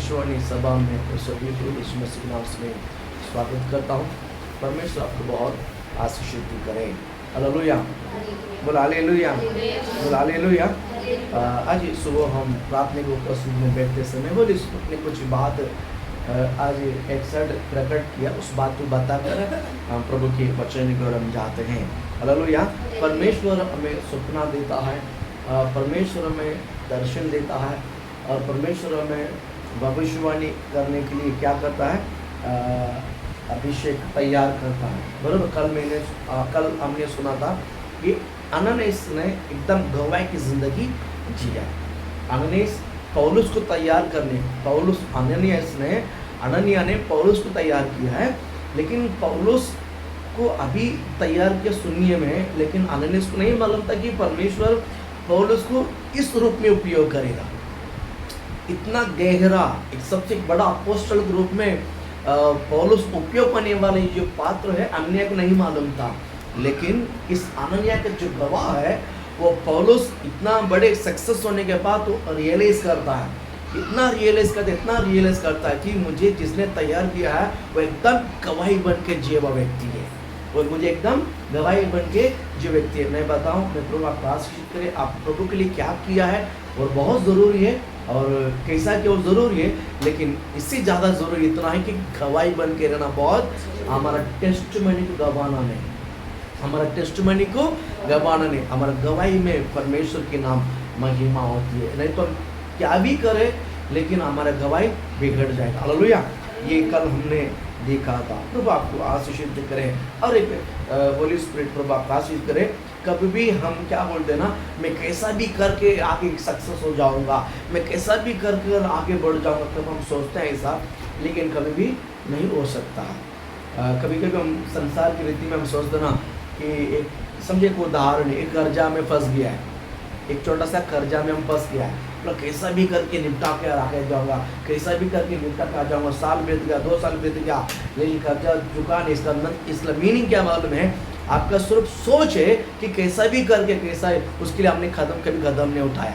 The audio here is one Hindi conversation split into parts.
भविष्यवाणी सभा में तो सभी को यीशु मसीह के नाम से स्वागत करता हूँ। परमेश्वर आपको बहुत आशीषित करें। हालेलुया, बोला हालेलुया, बोला हालेलुया। आज सुबह हम प्रार्थना को उपस्थित में बैठते समय बोले अपने कुछ बात आज एक साइड प्रकट किया, उस बात को बताकर हम प्रभु के वचन की ओर हम जाते हैं। हालेलुया। परमेश्वर हमें सपना देता है, परमेश्वर हमें दर्शन देता है और परमेश्वर हमें भविष्यवाणी करने के लिए क्या करता है, अभिषेक तैयार करता है। बराबर। कल हमने सुना था कि अननियास ने एकदम गवाही की जिंदगी जिया। अननियास पौलुस को तैयार करने, अननिया ने पौलुस को तैयार किया है, लेकिन पौलुस को अभी तैयार किया सुनिए में, लेकिन अननियास को नहीं मालूम था कि परमेश्वर पौलुस को इस रूप में उपयोग करेगा। इतना गहरा एक सबसे बड़ा अपोस्टल के रूप में पौलुस उपयोग करने वाले जो पात्र है अननिया को नहीं मालूम था, लेकिन इस अननिया का जो गवाह है वो पौलुस इतना बड़े सक्सेस होने के बाद तो रियलाइज करता है, इतना रियलाइज करता है कि मुझे जिसने तैयार किया है वो एकदम गवाही बन के जिए हुआ व्यक्ति है, और मुझे एकदम गवाही बन के जो व्यक्ति है। मैं बताऊं, मैं प्रभु आपको आशीषित करे, आप प्रभु के लिए क्या किया है और बहुत ज़रूरी है, और कैसा कि वो ज़रूरी है, लेकिन इससे ज़्यादा ज़रूरी इतना है कि गवाही बन के रहना बहुत, हमारा टेस्टिमनी को गवाना नहीं, हमारा गवाही में परमेश्वर के नाम महिमा होती है। नहीं तो हम क्या भी करें लेकिन हमारा गवाही बिगड़ जाएगा। हालेलुया। ये कल हमने देखा था। प्रभु आपको आशीषित करें और एक होली स्पिरिट प्रभु आपको आशीष करें। कभी भी हम क्या बोलते हैं ना, मैं कैसा भी करके आगे सक्सेस हो जाऊंगा, मैं कैसा भी करके आगे बढ़ जाऊंगा, तब हम सोचते हैं ऐसा, लेकिन कभी भी नहीं हो सकता। कभी कभी हम संसार की रीति में हम सोचते ना कि एक समझे को उदाहरण, एक कर्जा में फंस गया है, एक छोटा सा कर्जा में हम फंस गया है, मतलब कैसा भी करके निपटा के आगे जाऊंगा, कैसा भी करके निपटा के आ जाऊंगा। साल बीत गया, 2 साल बीत गया, लेकिन कर्जा चुका नहीं। इसका मीनिंग क्या मालूम है? आपका सिर्फ सोच है कि कैसा भी करके कैसा है, उसके लिए आपने कभी कदम नहीं उठाया।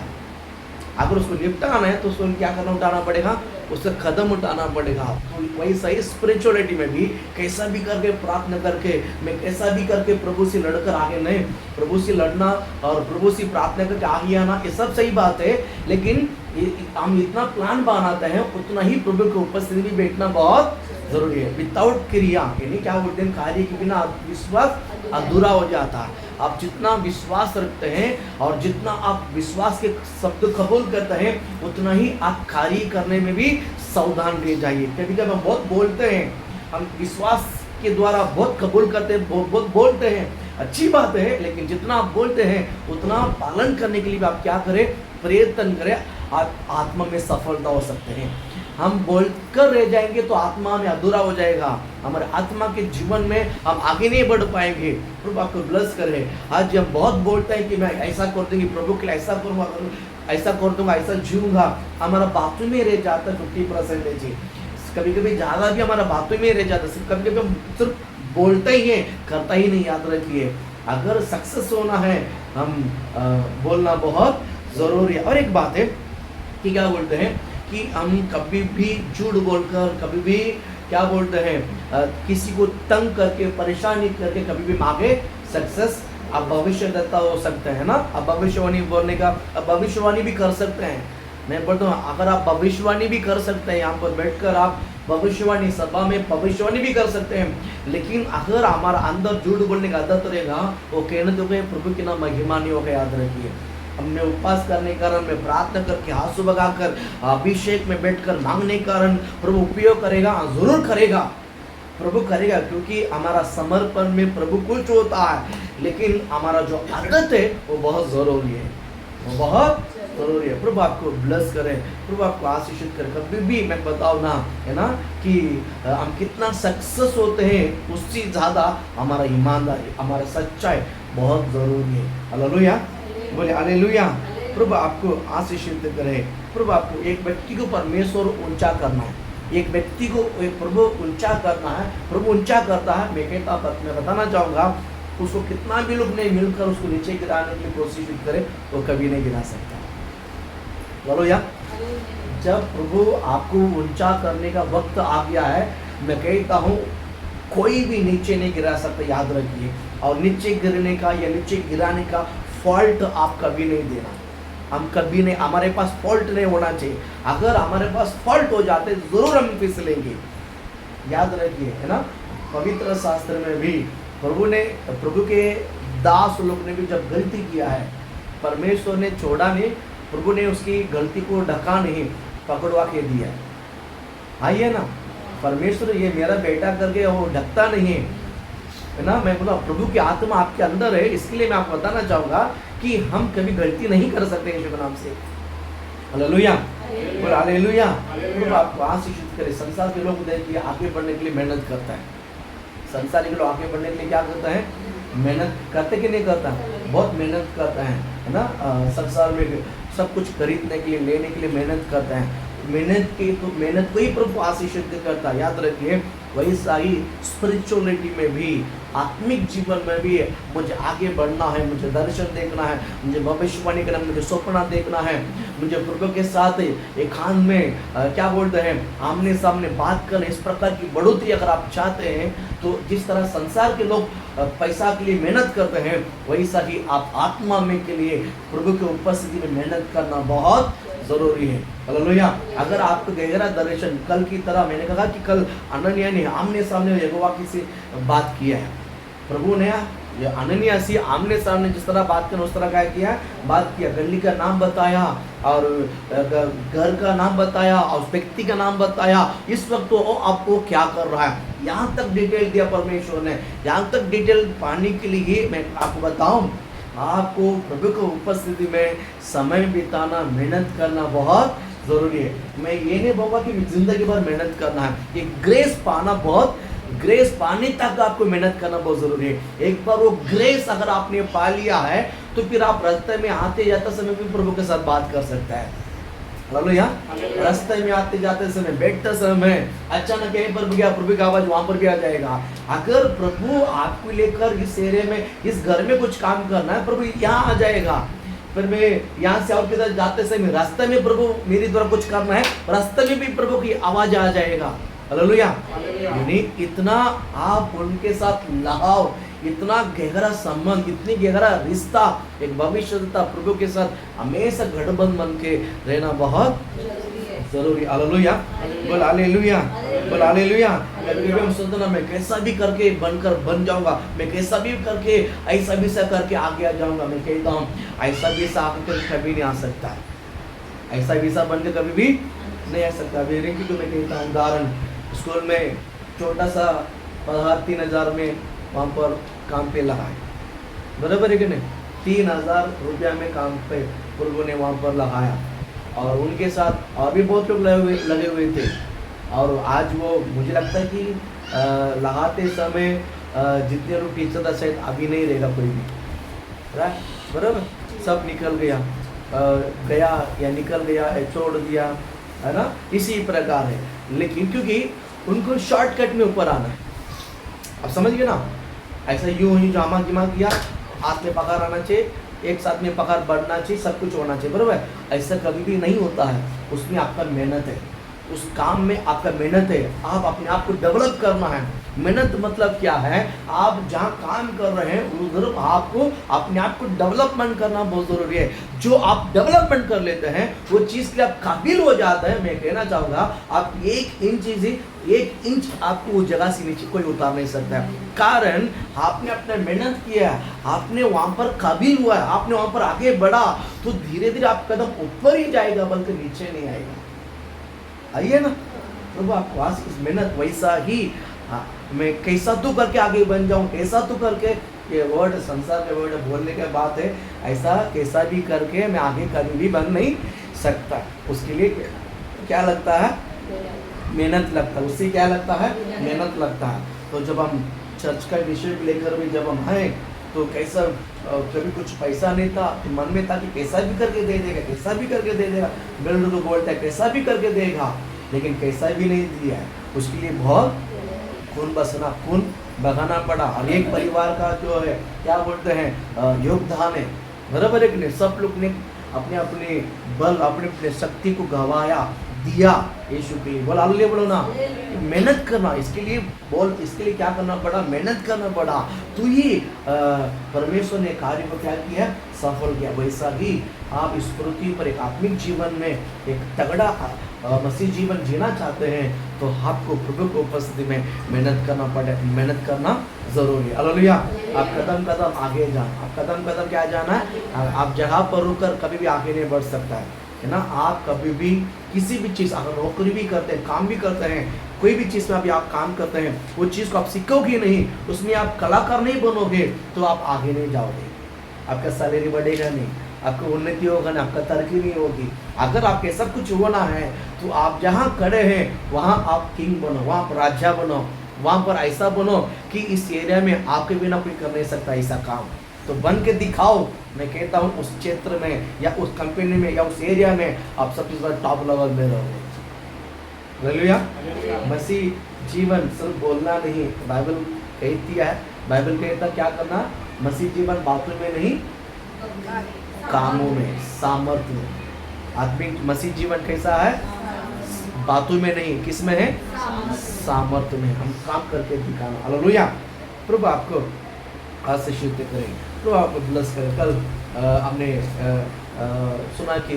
अगर उसको निपटाना है तो उसको क्या करना, उठाना पड़ेगा, उससे कदम उठाना पड़ेगा। तो वैसा ही स्पिरिचुअलिटी में भी कैसा भी करके प्रार्थना करके, मैं कैसा भी करके प्रभु से लड़कर आगे नहीं, प्रभु से लड़ना और प्रभु से प्रार्थना करके आगे आना, ये सब सही बात है, लेकिन हम इतना प्लान बनाते हैं उतना ही प्रभु के उपस्थिति में बैठना बहुत जरूरी है। विदाउट क्रिया, यानी क्या बोलते हैं, कार्य के बिना विश्वास अधूरा हो जाता है। आप जितना विश्वास रखते हैं और जितना आप विश्वास के शब्द कबूल करते हैं, उतना ही आप कार्य करने में भी सावधान रह जाइए। कभी कभी हम बहुत बोलते हैं, हम विश्वास के द्वारा बहुत कबूल करते हैं, बहुत बोलते हैं, अच्छी बात है, लेकिन जितना आप बोलते हैं उतना पालन करने के लिए भी आप क्या करें, प्रयत्न करें। आप आत्मा में सफलता हो सकते हैं। हम बोलकर रह जाएंगे तो आत्मा में अधूरा हो जाएगा, हमारे आत्मा के जीवन में हम आगे नहीं बढ़ पाएंगे। प्रभु आपको ब्लेस करे। आज हम बहुत बोलते हैं कि मैं ऐसा कर दूंगी, प्रभु के लिए ऐसा करूँगा, ऐसा कर दूंगा, ऐसा जीऊँगा, हमारा बातों में रह जाता है 50%। कभी कभी ज़्यादा भी हमारा बातों में रह जाता है। कभी कभी हम सिर्फ बोलते ही हैं, करता ही नहीं। याद रखिए, अगर सक्सेस होना है हम बोलना बहुत ज़रूरी है। और एक बात है कि क्या बोलते हैं कि हम कभी भी झूठ बोलकर, कभी भी क्या बोलते हैं, किसी को तंग करके, परेशानी करके कभी भी आगे सक्सेस, आप भविष्यद्वक्ता हो सकते हैं ना, आप भविष्यवाणी बोलने का, आप भविष्यवाणी भी कर सकते हैं। मैं बोलता हूँ, अगर आप भविष्यवाणी भी कर सकते हैं, यहाँ पर बैठकर आप भविष्यवाणी सभा में भविष्यवाणी भी कर सकते हैं, लेकिन अगर हमारा अंदर झूठ बोलने का आदत रहेगा, वो कहने तो प्रभु की ना महिमा नहीं होगा। याद रखिए, हमने उपवास करने के कारण, में प्रार्थना करके, आंसू बगाकर, अभिषेक में बैठकर मांगने के कारण प्रभु उपयोग करेगा, जरूर करेगा, प्रभु करेगा, क्योंकि हमारा समर्पण में प्रभु कुछ होता है, लेकिन हमारा जो आदत है वो बहुत जरूरी है, वो बहुत जरूरी है। प्रभु आपको ब्लेस करें, प्रभु आपको आशीषित करें। कभी भी मैं बताऊँ ना, है ना, कि हम कितना सक्सेस होते हैं, उससे ज़्यादा हमारा ईमानदारी, हमारा सच्चाई बहुत ज़रूरी है। हालेलुया, बोले हालेलुया। प्रभु आपको आशीषित करे। प्रभु आपको, एक व्यक्ति को परमेश्वर ऊंचा करना है, एक व्यक्ति को एक प्रभु ऊंचा करना है, प्रभु ऊंचा करता है। मैं बताना चाहूँगा, उसको कितना भी लोग नहीं मिलकर उसको नीचे गिराने की कोशिश करे, वो कभी नहीं गिरा सकता। बोलो या जब प्रभु आपको ऊंचा करने का वक्त आ गया है, मैं कहता हूँ कोई भी नीचे नहीं गिरा सकता, याद रखिए। और नीचे गिरने का या नीचे गिराने का फॉल्ट आप कभी नहीं देना, हम कभी नहीं, हमारे पास फॉल्ट नहीं होना चाहिए। अगर हमारे पास फॉल्ट हो जाते जरूर हम फिसलेंगे, याद रखिए, है ना। पवित्र शास्त्र में भी प्रभु के दास लोग ने भी जब गलती किया है, परमेश्वर ने छोड़ा नहीं, प्रभु ने उसकी गलती को ढका नहीं, पकड़वा के दिया। आइए ना, परमेश्वर ये मेरा बेटा करके वो ढकता नहीं है ना। मैं बोला प्रभु की आत्मा आपके अंदर है, इसके लिए मैं आपको बताना चाहूँगा कि हम कभी गलती नहीं कर सकते यीशु के नाम से। हालेलुया, बोल हालेलुया। प्रभु आपको आशीषित करे। संसार के लोग देखिए आगे बढ़ने के लिए मेहनत करता है, संसार के लोग आगे बढ़ने के लिए क्या करता है, मेहनत करते कि नहीं करता, बहुत मेहनत करता है ना। संसार में सब कुछ खरीदने के लिए, लेने के लिए मेहनत करता है। मेहनत को ही प्रभु आशीषित करता है, याद रखिए। वैसा ही स्पिरिचुअलिटी में भी, आत्मिक जीवन में भी मुझे आगे बढ़ना है, मुझे दर्शन देखना है, मुझे भविष्यवाणी करना, मुझे सपना देखना है, मुझे प्रभु के साथ एक खान में क्या बोलते हैं, आमने सामने बात करना। इस प्रकार की बढ़ोतरी अगर आप चाहते हैं तो जिस तरह संसार के लोग पैसा के लिए मेहनत करते हैं, वैसा ही आप आत्मा में के लिए प्रभु की उपस्थिति में मेहनत करना बहुत जरूरी है। हालेलुया। अगर आपको गहरा दर्शन, कल की तरह मैंने कहा कि कल अनन्या ने आमने सामने यहोवा की से बात किया है, प्रभु ने अनन्या से आमने सामने जिस तरह बात करना उस तरह क्या किया, बात किया, गली का नाम बताया और घर का नाम बताया और व्यक्ति का नाम बताया। इस वक्त तो आपको क्या कर रहा है, यहाँ तक डिटेल दिया परमेश्वर ने। यहाँ तक डिटेल पाने के लिए मैं आपको बताऊं, आपको प्रभु की उपस्थिति में समय बिताना, मेहनत करना बहुत जरूरी है। मैं ये नहीं बोलूँगा कि जिंदगी भर मेहनत करना है, ये ग्रेस पाना बहुत, ग्रेस पाने तक आपको मेहनत करना बहुत जरूरी है। एक बार वो ग्रेस अगर आपने पा लिया है तो फिर आप रास्ते में आते जाते समय भी प्रभु के साथ बात कर सकता है। हालेलुया। रास्ते में आते जाते समय, बैठते समय अचानक यहीं पर गया, प्रभु का आवाज वहां पर भी आ जाएगा। अगर प्रभु आपको लेकर इस एरिया में, इस घर में कुछ काम करना है, प्रभु यहाँ आ जाएगा। फिर मैं यहाँ से आपके साथ जाते समय रास्ते में प्रभु मेरे द्वारा कुछ करना है, रास्ते में भी प्रभु की आवाज आ जाएगा। हालेलुया। यानी इतना आप उनके साथ लगाव, इतना गहरा संबंध, इतनी गहरा रिश्ता, एक भविष्यता प्रभु के साथ हमेशा गठबंधन बन के रहना बहुत जरूरी। हालेलुया, बोल हालेलुया, बोल हालेलुया। हम सोचते ना मैं कैसा भी करके बनकर बन जाऊंगा, मैं कैसा भी करके ऐसा भी सा करके आगे आ जाऊंगा। मैं कहता हूँ ऐसा भी सा आकर कभी नहीं आ सकता है, ऐसा भी सा बनकर कभी भी नहीं आ सकता। अभी रिंकी को मैं कहता हूँ उदाहरण, स्कूल में छोटा सा पगार 3000 में वहाँ पर काम पे लगाए, बराबर है कि नहीं, 3000 रुपया में काम पे प्रभु ने वहाँ पर लगाया। और उनके साथ और भी बहुत लोग लगे हुए थे। और आज वो मुझे लगता है कि लगाते समय जितने लोग टीचर था शायद अभी नहीं रहेगा कोई भी, राइट, बराबर, सब निकल गया या निकल गया, छोड़ दिया, है ना। इसी प्रकार है, लेकिन क्योंकि उनको शॉर्टकट में ऊपर आना है, अब समझ गए ना। ऐसा यूं ही जामा गिमा किया, हाथ में पगार आना चाहिए, एक साथ में पगार बढ़ना चाहिए, सब कुछ होना चाहिए, बराबर। ऐसा कभी भी नहीं होता है, उसमें आपका मेहनत है, उस काम में आपका मेहनत है, आप अपने आप को डेवलप करना है। मेहनत मतलब क्या है, आप जहाँ काम कर रहे हैं उधर आपको अपने आप को डेवलपमेंट करना बहुत जरूरी है। जो आप डेवलपमेंट कर लेते हैं वो चीज़ के लिए आप काबिल हो जाते हैं। मैं कहना चाहूँगा आप 1 इंच आपको उस जगह से नीचे कोई उतार नहीं सकता है, कारण आपने अपना मेहनत किया है, आपने वहाँ पर काबिल हुआ है, आपने वहाँ पर आगे बढ़ा, तो धीरे धीरे आप कदम ऊपर ही जाएगा, बल्कि नीचे नहीं आएगा। आइए ना, प्रभु आपको आज इस मेहनत वैसा ही, मैं कैसा तो करके आगे बन जाऊं, कैसा तो करके, ये वर्ड संसार के वर्ड बोलने के बात है, ऐसा कैसा भी करके मैं आगे कभी भी बन नहीं सकता। उसके लिए क्या लगता है, मेहनत लगता है, उससे क्या लगता है, मेहनत लगता है। तो जब हम चर्च का विषय लेकर भी जब हम हैं तो कैसा, कभी कुछ पैसा नहीं था, मन में था कि कैसा भी करके दे देगा, कैसा भी करके दे देगा, बिल्डर को बोलता है कैसा भी करके देगा, लेकिन कैसा भी नहीं दिया है। उसके लिए बहुत खून बहाना पड़ा, और एक परिवार का जो है क्या बोलते हैं योगदान है, बराबर है कि नहीं। सब लोग ने अपने अपने बल, अपने अपने शक्ति को गंवाया, दिया यीशु के लिए। बोल हालेलुया बोलो ना। मेहनत करना, इसके लिए क्या करना पड़ा? मेहनत करना पड़ा। तो ये परमेश्वर ने कार्य को क्या किया? सफल किया। वैसा ही आप इस पृथ्वी पर एक आत्मिक जीवन में एक तगड़ा मसीह जीवन जीना चाहते हैं तो आपको प्रभु की उपस्थिति में मेहनत करना जरूरी है। हालेलुया। आप कदम कदम आगे जाना, आप कदम कदम क्या जाना है? आप जगह पर रुककर कभी भी आगे नहीं बढ़ सकता है ना। आप कभी भी किसी भी चीज़, अगर नौकरी भी करते हैं, काम भी करते हैं, कोई भी चीज़ में अभी आप काम करते हैं, वो चीज़ को आप सीखोगे नहीं, उसमें आप कलाकार नहीं बनोगे तो आप आगे नहीं जाओगे। आपका सैलरी बढ़ेगा नहीं, आपको उन्नति होगा नहीं, आपका तरक्की नहीं होगी। अगर आपके सब कुछ होना है तो आप जहाँ खड़े हैं वहाँ आप किंग बनो, वहाँ पर राजा बनो, वहाँ पर ऐसा बनो कि इस एरिया में आपके बिना कोई कर नहीं सकता ऐसा काम। तो बन के दिखाओ। मैं कहता हूँ उस क्षेत्र में या उस कंपनी में या उस एरिया में आप सबसे ज़्यादा टॉप लेवल में रहोगे। हालेलुया। मसीह जीवन सिर्फ बोलना नहीं, बाइबल कहती है, बाइबल कहता क्या करना? मसीह जीवन बातों में नहीं, कामों में, सामर्थ्य में। आत्मिक मसीह जीवन कैसा है? बातों में नहीं, किस में है? सामर्थ्य में। हम काम करके दिखाना। हालेलुया। प्रभु आपको आशीषित करें, प्रभु आपको ब्लेस करें। कल हमने सुना कि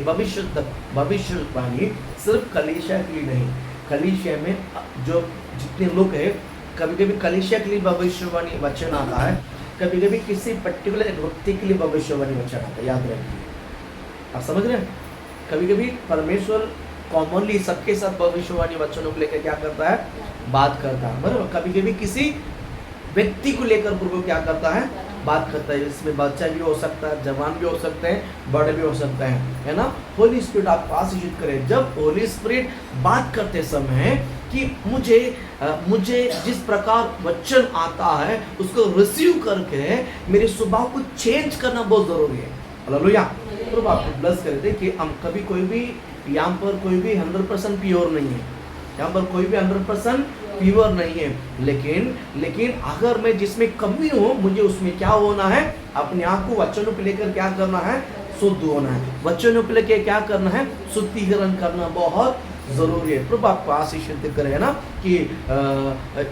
भविष्यवाणी सिर्फ कलीसिया के लिए नहीं, कलीसिया में जो जितने लोग हैं, कभी कभी कलीसिया के लिए भविष्यवाणी वचन आता है, कभी कभी किसी पर्टिकुलर व्यक्ति के लिए भविष्यवाणी वचन आता है। याद रखिए, आप समझ रहे हैं? कभी कभी परमेश्वर कॉमनली सबके साथ भविष्यवाणी वचनों को लेकर क्या करता है? बात करता है। बराबर। कभी कभी किसी व्यक्ति को लेकर प्रभु क्या करता है? बात करता है। इसमें बच्चा भी हो सकता है, जवान भी हो सकते हैं, बड़े भी हो सकते हैं, है ना। होली स्पिरिट आपको आशीषित करे। जब होली स्पिरिट बात करते समय कि मुझे जिस प्रकार वचन आता है उसको रिसीव करके मेरे स्वभाव को चेंज करना बहुत जरूरी है। हालेलुया। प्रभु आपको ब्लेस करे। देखिए, हम कभी कोई भी यहाँ पर कोई भी 100% प्योर नहीं है, यहाँ पर कोई भी 100% प्योर नहीं है, लेकिन अगर मैं जिसमें कमी हूँ, मुझे उसमें क्या होना है? अपने आप को वचनों को लेकर क्या करना है? शुद्ध होना है। वचनों को लेकर क्या करना है? शुद्धिकरण करना बहुत जरूरी है। प्रभु आपको आशीषित करे ना कि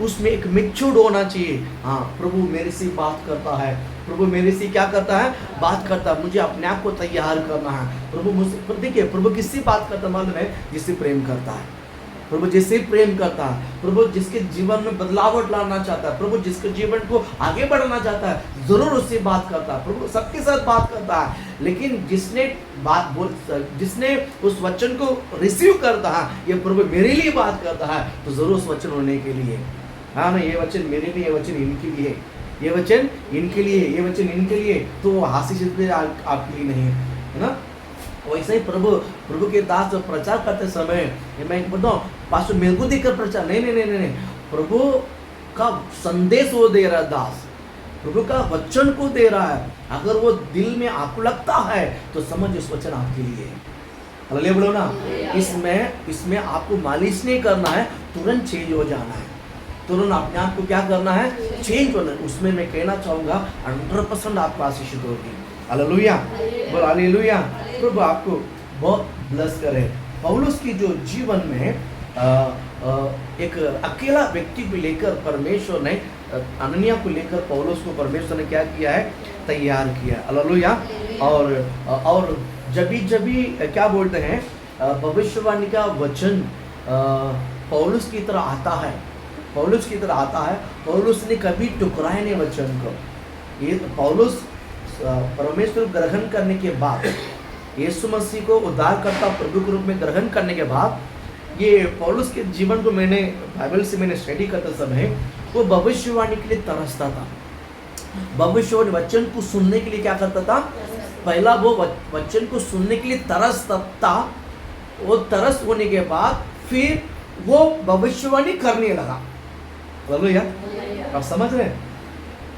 उसमें एक मैच्योर्ड होना चाहिए। हाँ, प्रभु मेरे से बात करता है, प्रभु मेरे से क्या करता है? बात करता है। मुझे अपने आप को तैयार करना है। प्रभु मुझसे, देखिए प्रभु किससे बात करता मालूम है? जिससे प्रेम करता है। प्रभु जिससे प्रेम करता है, प्रभु जिसके जीवन में बदलावट लाना चाहता है, प्रभु जिसके जीवन को आगे बढ़ाना चाहता है, जरूर उससे बात करता है। प्रभु सबके साथ बात करता है, लेकिन जिसने उस वचन को रिसीव करता है, ये प्रभु मेरे लिए बात करता है, तो जरूर उस वचन होने के लिए, हाँ ना, ये वचन मेरे लिए, ये वचन इनके लिए, ये वचन इनके लिए, ये वचन इनके लिए, तो वो हासिल आपके लिए नहीं है ना। वैसे ही प्रभु के दास प्रचार करते समय, मैं बताऊं, पास्टर मेरे को देकर प्रचार नहीं, प्रभु का संदेश वो दे रहा है, दास प्रभु का वचन को दे रहा है। अगर वो दिल में आपको लगता है तो समझ इस वचन आपके लिए है। हालेलुया बोलो ना। इसमें आपको मालिश नहीं करना है, तुरंत चेंज हो जाना है, तुरंत अपने आप को क्या करना है? चेंज होना है। उसमें मैं कहना चाहूँगा 100% आपको आशीषित होगी। हालेलुया बोल हालेलुया। प्रभु आपको बहुत ब्लेस करे। पौलुस की जो जीवन में एक अकेला व्यक्ति को लेकर परमेश्वर ने, अननिया को लेकर पौलुस को परमेश्वर ने क्या किया है? तैयार किया। हालेलुया। और जब भी क्या बोलते हैं, भविष्यवाणी का वचन पौलुस की तरह आता है, पौलुस ने कभी टुकराया नहीं वचन को। ये पौलुस परमेश्वर ग्रहण करने के बाद, यीशु मसीह को उद्धारकर्ता प्रभु के रूप में ग्रहण करने के बाद, ये पौलुस के जीवन को मैंने बाइबल से स्टडी करते समय, वो भविष्यवाणी के लिए तरसता था। भविष्यवाणी वचन को सुनने के लिए क्या करता था? पहला वो वचन को सुनने के लिए तरसता था। वो तरस होने के बाद फिर वो भविष्यवाणी करने लगा। हालेलुया। आप समझ रहे हैं?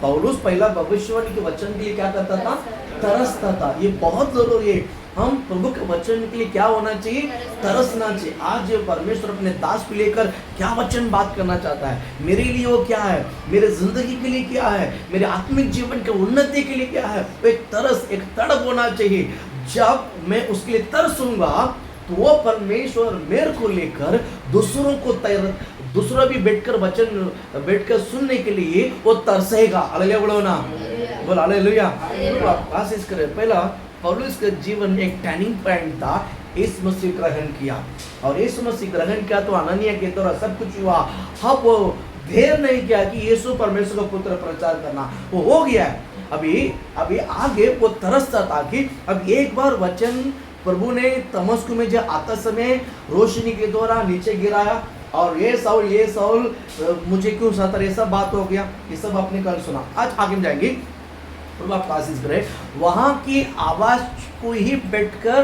पौलुस पहला भविष्यवाणी के वचन के लिए क्या करता था? तरसता था। ये बहुत जरूरी है। हम प्रभु के वचन के लिए क्या होना चाहिए? तरसना चाहिए। आज परमेश्वर अपने दास को लेकर क्या वचन बात करना चाहता है, मेरे लिए वो क्या है, मेरे जिंदगी के लिए क्या है, मेरे आत्मिक जीवन के उन्नति के लिए क्या है, एक तरस, एक तड़प होना चाहिए। जब मैं उसके लिए तरसूंगा तो वो परमेश्वर मेरे को लेकर दूसरों को दूसरा भी बैठकर सुनने के लिए वो तरसेगा। हालेलुया बोलो ना, बोल हालेलुया। तो आप कोशिश करें। पहला पौलुस का जीवन एक टर्निंग पॉइंट था, यीशु मसीह ग्रहण किया, और यीशु मसीह ग्रहण किया तो अनन्या के द्वारा सब कुछ हुआ। अब वो देर नहीं किया कि यीशु परमेश्वर का पुत्र प्रचार करना, वो हो गया। अभी आगे वो तरसता था कि अब एक बार वचन प्रभु ने तमस्कु में जो आता समय रोशनी के द्वारा नीचे गिराया, और ये साउल मुझे क्यों सता, ये सब बात हो गया। ये सब आपने कल सुना। आज आगे जाएंगे, प्रभु आप आशीष करें। वहां की आवाज को ही बैठकर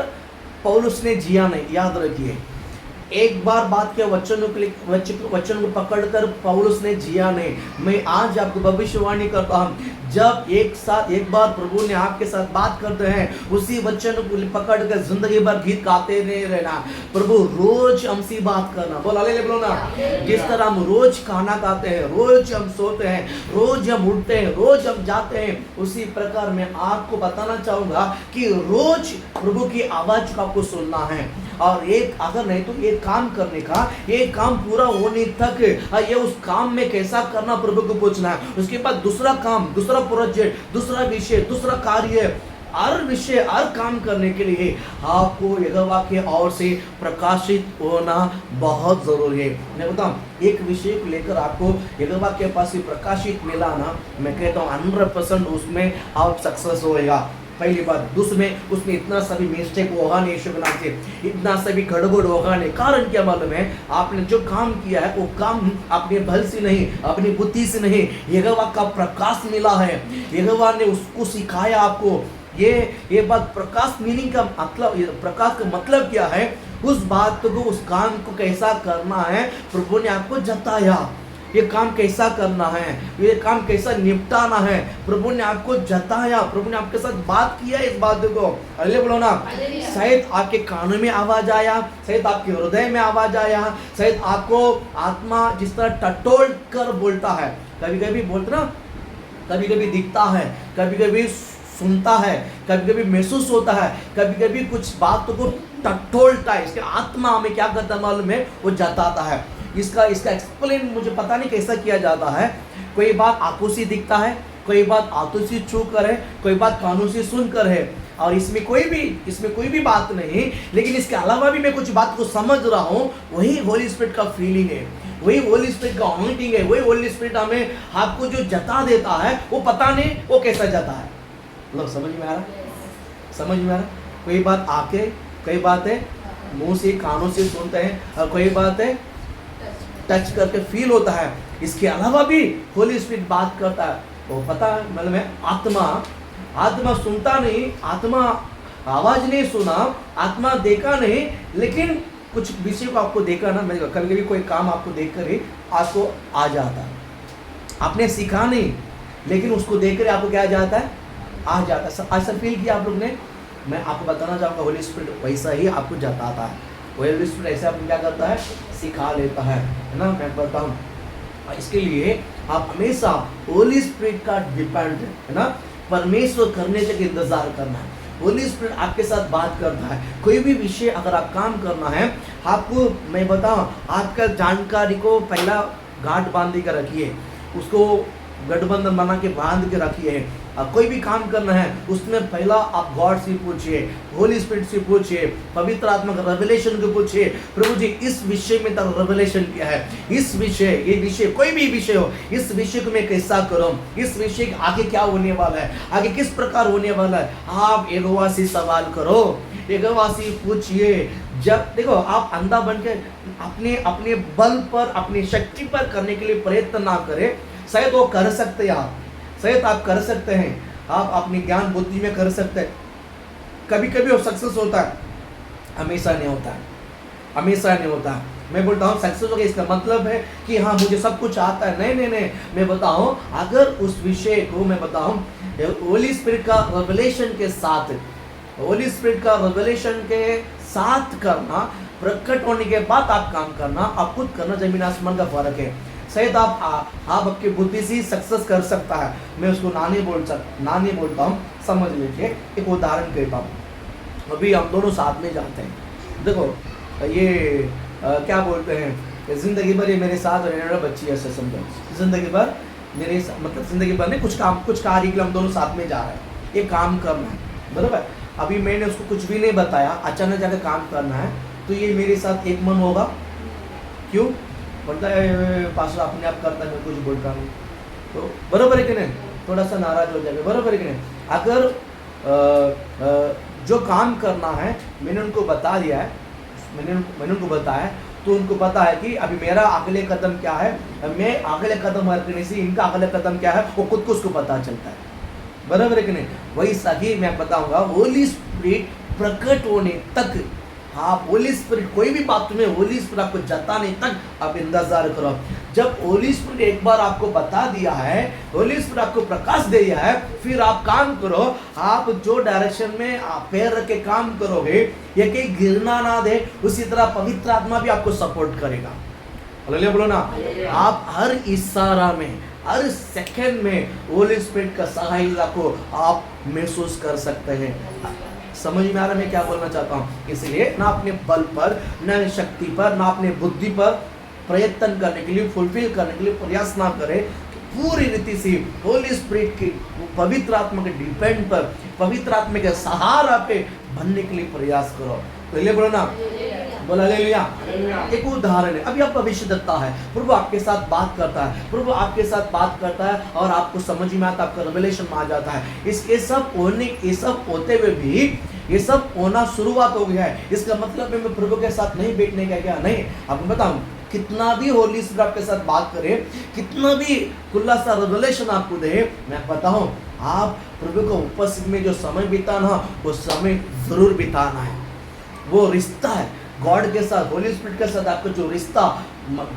पौलुस ने जिया नहीं, याद रखिए। एक बार बात किया वचन को पकड़कर पौलुस ने जिया नहीं। मैं आज आपको भविष्यवाणी करता हूं, जब एक बार प्रभु ने आपके साथ बात करते हैं, उसी वचन को पकड़कर जिंदगी भर गीत गाते नहीं रहना। प्रभु रोज हमसे बात करना, बोलो ना। जिस तरह हम रोज खाना खाते हैं, रोज हम सोते हैं, रोज हम उठते हैं, रोज हम जाते हैं, उसी प्रकार मैं आपको बताना चाहूंगा कि रोज प्रभु की आवाज को आपको सुनना है। और एक अगर नहीं तो ये काम करने का, ये काम पूरा होने तक ये उस काम में कैसा करना प्रभु को पूछना है। उसके बाद दूसरा काम, दूसरा प्रोजेक्ट, दूसरा विषय, दूसरा कार्य, हर विषय हर काम करने के लिए आपको यहोवा के ओर से प्रकाशित होना बहुत जरूरी है। मैं बताऊं, एक विषय को लेकर आपको यहोवा के पास से प्रकाशित मिला ना, मैं कहता हूँ 100% उसमें आप सक्सेस होएगा। पहली बात। दूसरे उसमें इतना सभी मिस्टेक होगा नहीं, यीशु के नाम से इतना सभी गड़बड़ होगा नहीं। कारण क्या मालूम है? आपने जो काम किया है वो काम अपने बल से नहीं, अपनी बुद्धि से नहीं, यहोवा का प्रकाश मिला है। यहोवा ने उसको सिखाया आपको। ये बात प्रकाश मीनिंग का मतलब, प्रकाश का मतलब क्या है? उस बात को, उस काम को कैसा करना है प्रभु ने आपको जताया। ये काम कैसा करना है, ये काम कैसा निपटाना है, प्रभु ने आपको जताया। प्रभु ने आपके साथ बात किया इस बात को। हालेलुया बोलो ना। शायद आपके कानों में आवाज आया, शायद आपके हृदय में आवाज आया, शायद आपको आत्मा जिस तरह टटोल कर बोलता है, कभी कभी बोलते ना, कभी कभी दिखता है, कभी कभी सुनता है, कभी कभी महसूस होता है, कभी कभी कुछ बात को टटोलता है। इसके आत्मा हमें क्या करता है मालूम है? वो जताता है। इसका एक्सप्लेन मुझे पता नहीं कैसा किया जाता है। कोई बात आंखों से दिखता है, कोई बात हाथों से छू कर है, कोई बात कानों से सुन कर है, और इसमें कोई भी बात नहीं। लेकिन इसके अलावा भी मैं कुछ बात को समझ रहा हूँ। वही होली स्पिरिट का फीलिंग है, वही होली स्पिरिट का अनॉइंटिंग है, वही होली स्पिरिट हमें आपको जो जता देता है, वो पता नहीं वो कैसा जता है। लोग समझ में आ रहा? समझ में आ रहा? कोई बात आके, कई बात है मुंह से कानों से सुनते हैं, और कोई बात है टच करके फील होता है। इसके अलावा भी होली स्पिरिट बात करता है। वो पता है मतलब आत्मा सुनता नहीं, आत्मा आवाज नहीं सुना, आत्मा देखा नहीं, लेकिन कुछ विषय को आपको देखा ना, कभी कभी कोई काम आपको देखकर ही आपको आ जाता है। आपने सीखा नहीं, लेकिन उसको देखकर आपको क्या आ जाता है? आ जाता है। ऐसा फील किया आप लोग ने? मैं आपको बताना चाहूँगा, होली स्पिरिट वैसा ही आपको जताता है। होली स्पिरिट ऐसे आपको क्या करता है? सिखा लेता है ना। मैं बताऊँ, इसके लिए आप हमेशा होली स्पिरिट का डिपेंड है ना, परमेश्वर करने तक इंतजार करना है। होली स्पिरिट आपके साथ बात करता है। कोई भी विषय अगर आप काम करना है, आपको मैं बताऊँ, आपका जानकारी को पहला गांठ बांध कर रखिए, उसको गठबंधन बना के बांध के रखिए। कोई भी काम करना है उसमें पहला आप गॉड से पूछिए, होली स्पिरिट से पूछिए, पवित्र आत्मा का रेवलेशन को पूछिए। प्रभु जी इस विषय में तो रेवलेशन क्या है? इस विषय, ये विषय कोई भी विषय हो, इस विषय को मैं कैसा करूं? इस विषय आगे क्या होने वाला है? आगे किस प्रकार होने वाला है? आप यहोवा से सवाल करो, यहोवा से पूछिए। जब देखो आप अंधा बन के अपने बल पर, अपनी शक्ति पर करने के लिए प्रयत्न ना करें। शायद वो कर सकते हैं आप, शायद आप कर सकते हैं, आप अपनी ज्ञान बुद्धि में कर सकते हैं। कभी कभी वो सक्सेस होता है, हमेशा नहीं होता है, हमेशा नहीं होता है। मैं बोलता हूँ सक्सेस हो गया इसका मतलब है कि हाँ मुझे सब कुछ आता है। नहीं, मैं बताऊँ, अगर उस विषय को मैं बताऊँ होली स्पिरिट का रेवलेशन के साथ, होली स्पिरिट का रेवलेशन के साथ करना, प्रकट होने के बाद आप काम करना, आप खुद करना, जमीन आसमान का फर्क है। शायद आप आपकी बुद्धि से सक्सेस कर सकता है, मैं उसको ना नहीं बोलता हूँ। समझ लीजिए, एक उदाहरण कहता हूँ। अभी हम दोनों साथ में जाते हैं, देखो ये क्या बोलते हैं, जिंदगी भर ये मेरे साथ रहने वाला बच्ची ऐसे समझो, जिंदगी भर मतलब जिंदगी भर नहीं, कुछ कार्य के लिए हम दोनों साथ में जा रहे हैं, ये काम करना है, बराबर। अभी मैंने उसको कुछ भी नहीं बताया, अचानक जाकर काम करना है, तो ये मेरे साथ एक मन होगा। क्यों बोलता है पास अपने आप करता है, मैं कुछ बोलता नहीं, तो बराबर है कि नहीं, थोड़ा सा नाराज हो जाएगा, बराबर है कि नहीं। अगर जो काम करना है मैंने उनको बता दिया है, मैंने उनको बताया, तो उनको पता है कि अभी मेरा अगले कदम क्या है, मैं अगले कदम करने से इनका अगले कदम क्या है, वो खुद को उसको पता चलता है, बराबर है कि नहीं। वही सही मैं बताऊंगा, होली स्पिरिट प्रकट होने तक आप होली स्पिरिट कोई भी बात तुम्हें होली स्पिरिट आपको जताने तक आप इंतजार करो। जब होली स्पिरिट एक बार आपको बता दिया है, होली स्पिरिट आपको प्रकाश दे दिया है, फिर आप काम करो। आप जो डायरेक्शन में आप पैर रख के काम करोगे, ये कहीं गिरना ना दे, उसी तरह पवित्र आत्मा भी आपको सपोर्ट करेगा। हालेलुया बोलो ना। आप हर इशारा में, हर सेकंड में होली स्पिरिट का सहायता को आप महसूस कर सकते हैं। समझ में आ रहा है मैं क्या बोलना चाहता हूँ। इसलिए ना अपने बल पर, ना शक्ति पर, ना अपने बुद्धि पर प्रयत्न करने के लिए, फुलफिल करने के लिए प्रयास ना करें। पूरी रीति से होली स्पिरिट की पवित्र आत्मा के डिपेंड पर, पवित्र आत्मा के सहारा पे बनने के लिए प्रयास करो। पहले बोलो ना, बोला हालेलुया। एक उदाहरण है, अभी आप भविष्यद्वक्ता है, प्रभु आपके साथ बात करता है, प्रभु आपके साथ बात करता है और आपको समझ में आता है, आपका रिवलेशन में आ जाता है। इसके सब होने, ये सब होते हुए भी ये सब होना शुरुआत हो गया है, इसका मतलब मैं प्रभु के साथ नहीं बैठने का क्या नहीं। आपको बताऊं, कितना भी होली स्पिरिट आपके साथ बात करे, कितना भी खुला सा रिवलेशन आपको दे, मैं बताऊं आप प्रभु को उपस्थित में जो समय बिताना, वो समय जरूर बिताना है। वो रिश्ता है गॉड के साथ, होली स्पिरिट के साथ आपका जो रिश्ता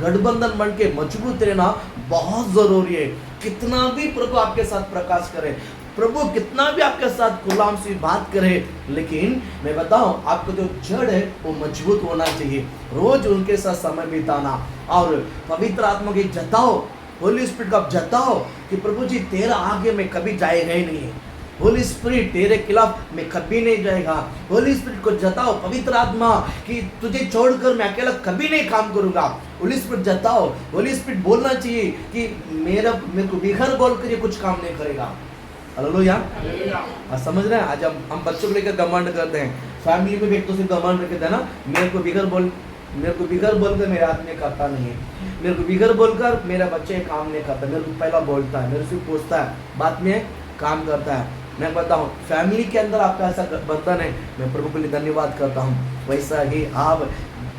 गठबंधन बन के मजबूत रहना बहुत जरूरी है। कितना भी प्रभु आपके साथ प्रकाश करे, प्रभु कितना भी आपके साथ गुलाम से बात करे, लेकिन मैं बताऊं आपको जो जड़ है वो मजबूत होना चाहिए। रोज उनके साथ समय बिताना और पवित्र आत्मा की जताओ, होली स्पिरिट का जताओ कि प्रभु जी तेरा आगे मैं कभी जाएगा ही नहीं, होली स्पिरिट तेरे खिलाफ मैं कभी नहीं जाएगा। होली स्पिरिट को जताओ, पवित्र आत्मा कि तुझे छोड़कर मैं अकेला कभी नहीं काम करूंगा। होली स्पिरिट जताओ, होली स्पिरिट बोलना चाहिए कि मेरे को बिखर बोल कर ये कुछ काम नहीं करेगा। हालेलुया। समझ रहे हैं, आज हम बच्चों को लेकर घमंड करते हैं, फैमिली में भी एक दूसरे घमंड रखते हैं ना, मेरे को बिखर बोलकर मेरे हाथ में करता नहीं है, मेरे को बिखर बोलकर मेरा बच्चे काम नहीं करता, मेरे को पहला बोलता है, मेरे से पूछता है, बाद में काम करता है। मैं बताऊं फैमिली के अंदर आपका ऐसा बंधन है, मैं प्रभु के लिए धन्यवाद करता हूं। वैसा ही आप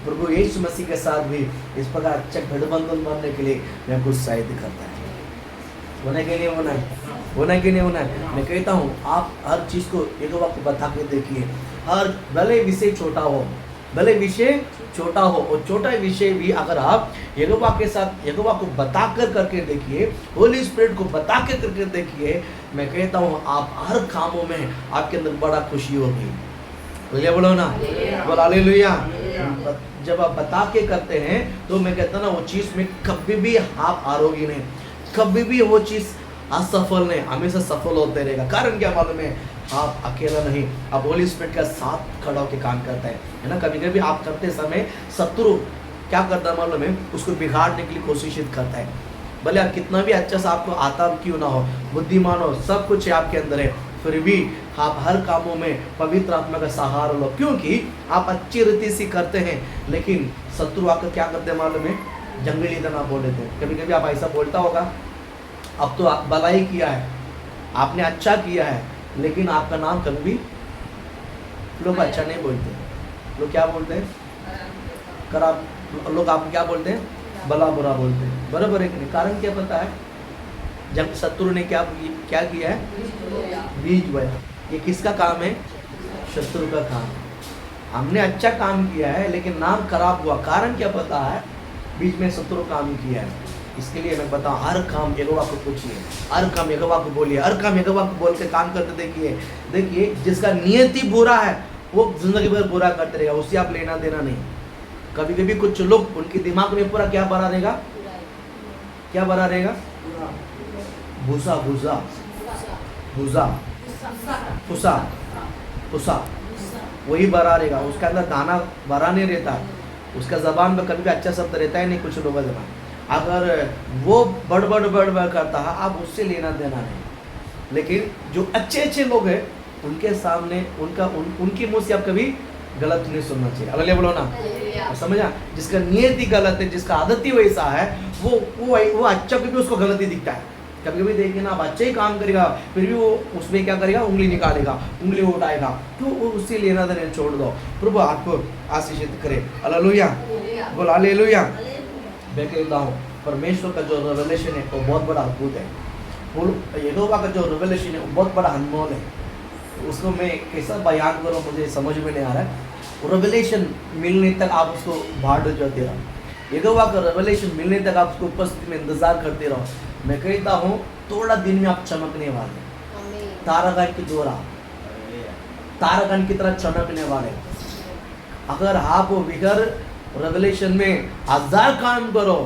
प्रभु यीशु मसीह के साथ भी इस प्रकार अच्छा गठबंधन बनने के लिए मैं कुछ सहायता करता है। होना कि नहीं होना है, होना कि नहीं होना है। मैं कहता हूँ आप हर चीज़ को एक वक्त बता के देखिए, हर भले विषय छोटा हो, भले विषय छोटा हो, और छोटा विषय भी अगर आप यहोवा के साथ, यहोवा को बता कर करके देखिए, होली स्पिरिट को बता के करके देखिए, मैं कहता हूँ आप हर कामों में आपके अंदर बड़ा खुशी होगी। बोलिए बोलो ना, बोल हालेलुया। जब आप बता के करते हैं तो मैं कहता हूँ ना वो चीज़ में कभी भी आप हारोगे नहीं, कभी भी वो चीज़ असफल नहीं, हमेशा सफल होते रहेगा। कारण क्या मालूम है, आप अकेला नहीं, आप होली स्पिरिट का साथ खड़ा होकर काम करता है ना। कभी कभी आप करते समय शत्रु क्या करता है मालूम है, उसको बिगाड़ने के लिए कोशिश करता है। भले आप कितना भी अच्छा सा आपको आता क्यों ना हो, बुद्धिमान हो, सब कुछ आपके अंदर है, फिर भी आप हर कामों में पवित्र आत्मा का सहारा लो, क्योंकि आप अच्छी रीति से करते हैं। लेकिन शत्रु आकर क्या करते हैं मालूम है, जंगली तना बोल देते हैं। कभी कभी आप ऐसा बोलता होगा, अब तो आप भलाई किया है, आपने अच्छा किया है, लेकिन आपका नाम कभी भी लोग अच्छा नहीं बोलते, लोग क्या बोलते हैं, खराब। लोग आपको क्या बोलते हैं, भला बुरा बोलते हैं, बराबर है कि नहीं। कारण क्या पता है, जब शत्रु ने क्या किया है, बीज बोया। ये किसका काम है, शत्रु का काम। हमने अच्छा काम किया है लेकिन नाम खराब हुआ, कारण क्या पता है, बीच में शत्रु काम किया है। इसके लिए मैं बताऊं, हर काम यहोवा को पूछिए, हर काम यहोवा को बोलिए, हर काम यहोवा को बोल के काम करते देखिए। देखिए जिसका नियत ही बुरा है वो जिंदगी भर बुरा करते रहेगा, उससे आप लेना देना नहीं। कभी कभी कुछ लोग, उनके दिमाग में पूरा क्या भरा रहेगा, क्या भरा रहेगा, भूसा भूसा भूसा फुसा फुसा वही भरा रहेगा, उसके अंदर दाना भरा नहीं रहता, उसका जबान में कभी भी अच्छा शब्द रहता ही नहीं कुछ लोगों का जबान। अगर वो बड़ करता है, आप उससे लेना देना नहीं। लेकिन जो अच्छे अच्छे लोग हैं उनके सामने उनकी मुंह से आप कभी गलत नहीं सुनना चाहिए। हालेलुया बोलो ना, समझा? जिसका नियत ही गलत है, जिसका आदत ही वैसा है, वो अच्छा भी उसको गलत ही दिखता है। कभी कभी देखिए ना, आप अच्छे ही काम करेगा फिर भी वो उसमें क्या करेगा, उंगली निकालेगा, उंगली उठाएगा, तो वो उससे लेना देना छोड़ दो। प्रभु आपको आशीषित करे। हालेलुया बोलो, हालेलुया। मैं कहता हूँ परमेश्वर का जो रेवलेशन है वो बहुत बड़ा अद्भुत है। यहोवा का जो रेवलेशन है वो बहुत बड़ा अनमोल है। उसको मैं कैसा बयान करूँ, मुझे समझ में नहीं आ रहा है। रेवलेशन मिलने तक आप उसको भाड़ जाते रहो। यहोवा का रेवलेशन मिलने तक आप उसको उपस्थिति में इंतजार करते रहो। मैं कहता हूँ थोड़ा दिन में आप चमकने वाले, तारागण की दोरा, तारागण की तरह चमकने वाले। अगर आप बिगर रेवलेशन में 1000 काम करो,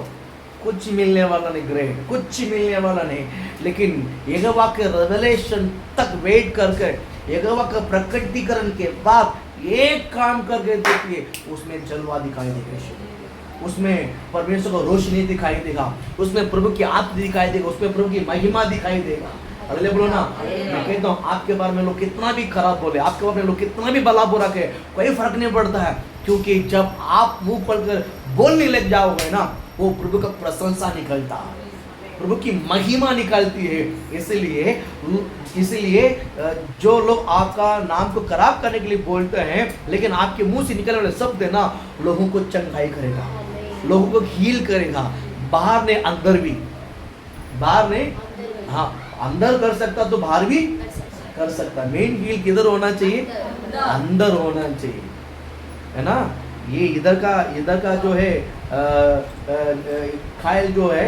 कुछ मिलने वाला नहीं, ग्रेट, कुछ मिलने वाला नहीं। लेकिन यहोवा के रेवलेशन तक वेट करके, यहोवा का प्रकटीकरण के बाद एक काम करके देखिए, उसमें जलवा दिखाई देगा, उसमें परमेश्वर को रोशनी दिखाई देगा, उसमें प्रभु की आत्मा दिखाई देगा, उसमें प्रभु की महिमा दिखाई देगा। अगले बोलो ना, मैं कहता हूँ आपके बारे में लोग कितना भी खराब बोले, आपके बारे में लोग कितना भी भला बुरा कहे, कोई फर्क नहीं पड़ता है। क्योंकि जब आप मुंह खोलकर बोलने लग जाओगे ना, वो प्रभु का प्रशंसा निकलता है, प्रभु की महिमा निकलती है। इसलिए जो लोग आपका नाम को खराब करने के लिए बोलते हैं, लेकिन आपके मुंह से निकलने वाले शब्द है ना, लोगों को चंगाई करेगा, लोगों को हील करेगा, बाहर ने अंदर भी, बाहर ने, हाँ अंदर कर सकता तो बाहर भी कर सकता। मेन हील किधर होना चाहिए? अंदर होना चाहिए, है ना। ये इधर का जो है खायल जो है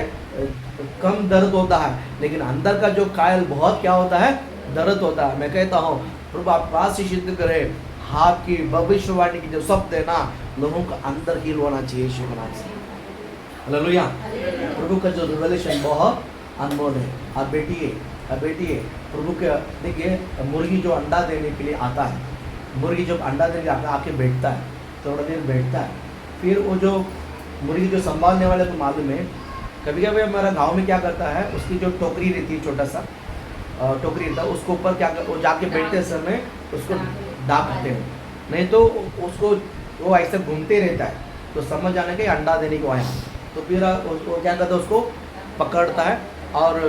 कम दर्द होता है, लेकिन अंदर का जो खायल बहुत क्या होता है, दर्द होता है। मैं कहता हूँ प्रभु आप आशीषित करे, आपकी भविष्यवाणी की जो शब्द है ना, लोगों का अंदर हील होना चाहिए यीशु के नाम से। हालेलुया। प्रभु का जो रिवलेशन बहुत अनमोल है। आप बैठिए प्रभु के, देखिए मुर्गी जो अंडा देने के लिए आता है, मुर्गी जब अंडा देने के लिए आके बैठता है, थोड़ा देर बैठता है, फिर वो जो मुर्गी जो संभालने वाले को मालूम है, कभी कभी हमारा गांव में क्या करता है, उसकी जो टोकरी रहती है, छोटा सा टोकरी रहता है, उसके ऊपर क्या कर, वो जाके बैठते समय उसको ढांकते हैं, नहीं तो उसको वो ऐसे घूमते रहता है, तो समझ जाने के अंडा देने को आया। तो फिर वो क्या करता है, उसको पकड़ता है और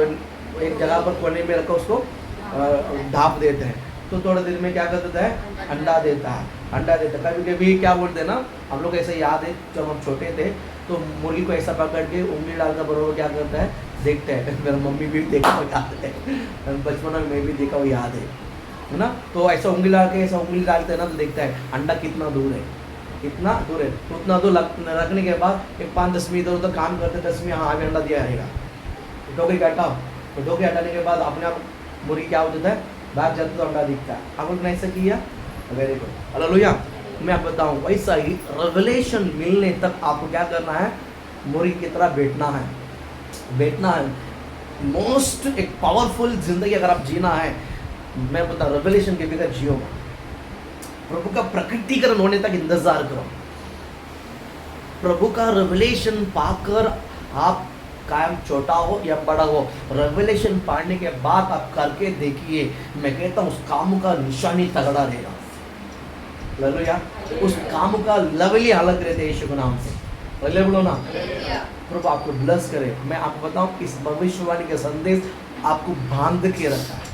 एक जगह पर कोने में रखकर उसको ढाँप देते हैं, तो थोड़ी देर में क्या कर देता है, अंडा देता है, अंडा देता है। कभी कभी क्या बोलते हैं ना, हम लोग ऐसे याद है जब हम छोटे थे, तो मुर्गी को ऐसा पकड़ के उंगली डालकर बरोबर क्या करता है, देखते हैं। मेरा मम्मी भी देखा हुआ याद है, बचपन में मैं भी देखा हुआ याद है ना। तो ऐसा उंगली डाल के, ऐसा उंगली डालते हैं ना, तो देखता है अंडा कितना दूर है, कितना दूर है। तो उतना दूर रखने के बाद एक 5-10 मिनट इधर उधर काम करते, 10 मिनट हाँ आगे अंडा दिया रहेगा। टोकरी का हटाओ, तो टोकरी हटाने के बाद अपने आप मुर्गी क्या हो जाता है, बाहर जाते तो अंडा दिखता है। आप लोग ने ऐसा किया, वेरी गुड, हालेलुया। मैं आपको बताऊँ, वैसा ही रेवलेशन मिलने तक आपको क्या करना है, मुर्गी की तरह बैठना है। मोस्ट एक पावरफुल जिंदगी अगर आप जीना है, मैं बता रेवलेशन के बगैर जियो। प्रभु का प्रकटीकरण होने तक इंतजार करो। प्रभु का रेवलेशन पाकर आप कायम छोटा हो या बड़ा हो, रेवलेशन पाने के बाद आप करके देखिए, मैं कहता हूँ उस काम का निशानी तगड़ा रहेगा। हालेलुया। उस काम का लेवल ही अलग रहते यीशु के नाम से। हालेलुया बोलो ना। प्रभु आपको ब्लेस करे। मैं आपको बताऊं, इस भविष्यवाणी का संदेश आपको बांध के रखा है।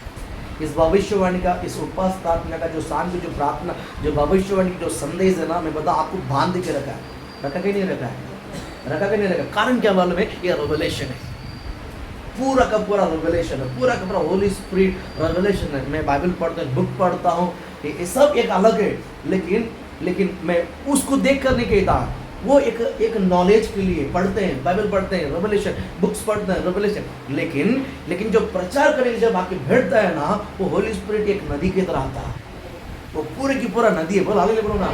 इस भविष्यवाणी का, इस उपवास प्रार्थना का जो शांति, जो प्रार्थना, जो भविष्यवाणी की जो संदेश है ना, मैं बताऊं आपको बांध के रखा है। रखा कि नहीं रखा है? रखा कि नहीं रखा? कारण क्या मालूम है? ये रेवलेशन है, पूरा का पूरा रेवलेशन है, पूरा का पूरा होली स्पिरिट रेवलेशन है। मैं बाइबल पढ़ता हूँ, बुक पढ़ता हूँ, ये सब एक अलग है, लेकिन मैं उसको देख कर नहीं कहता। वो एक नॉलेज के लिए पढ़ते हैं, बाइबल पढ़ते हैं, रेवलेशन बुक्स पढ़ते हैं, रेवलेशन। लेकिन जो प्रचार करने जब आके बैठता है ना, वो होली स्पिरिट एक नदी की तरह आता है, वो पूरे की पूरा नदी है। बोल हालेलुया बोलो ना।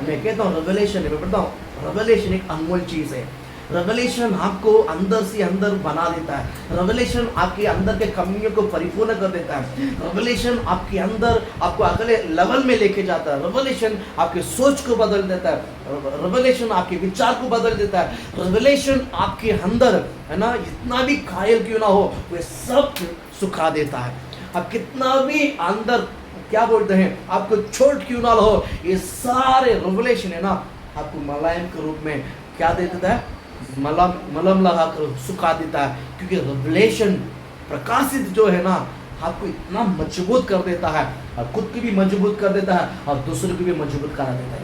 मैं कहता हूँ रेवलेशन है, मैं पढ़ता हूँ रेवलेशन एक अनमोल चीज़ है। रेवलेशन आपको अंदर से अंदर बना देता है। रेवलेशन आपके अंदर के कमियों को परिपूर्ण कर देता है। रेवलेशन आपके अंदर आपको अगले लेवल में लेके जाता है। रेवलेशन आपके सोच को बदल देता है। रेवलेशन आपके विचार को बदल देता है। रेवलेशन आपके अंदर है ना, इतना भी घायल क्यों ना हो वो सब सुखा देता है। आप कितना भी अंदर क्या बोलते हैं आपको चोट क्यों ना हो, ये सारे रेवलेशन है ना आपको मलायम के रूप में क्या दे देता है, मलम लगा कर सुखा देता है। क्योंकि रेवलेशन प्रकाशित जो है ना आपको इतना मजबूत कर देता है, और खुद की भी मजबूत कर देता है और दूसरों की भी मजबूत करा देता है।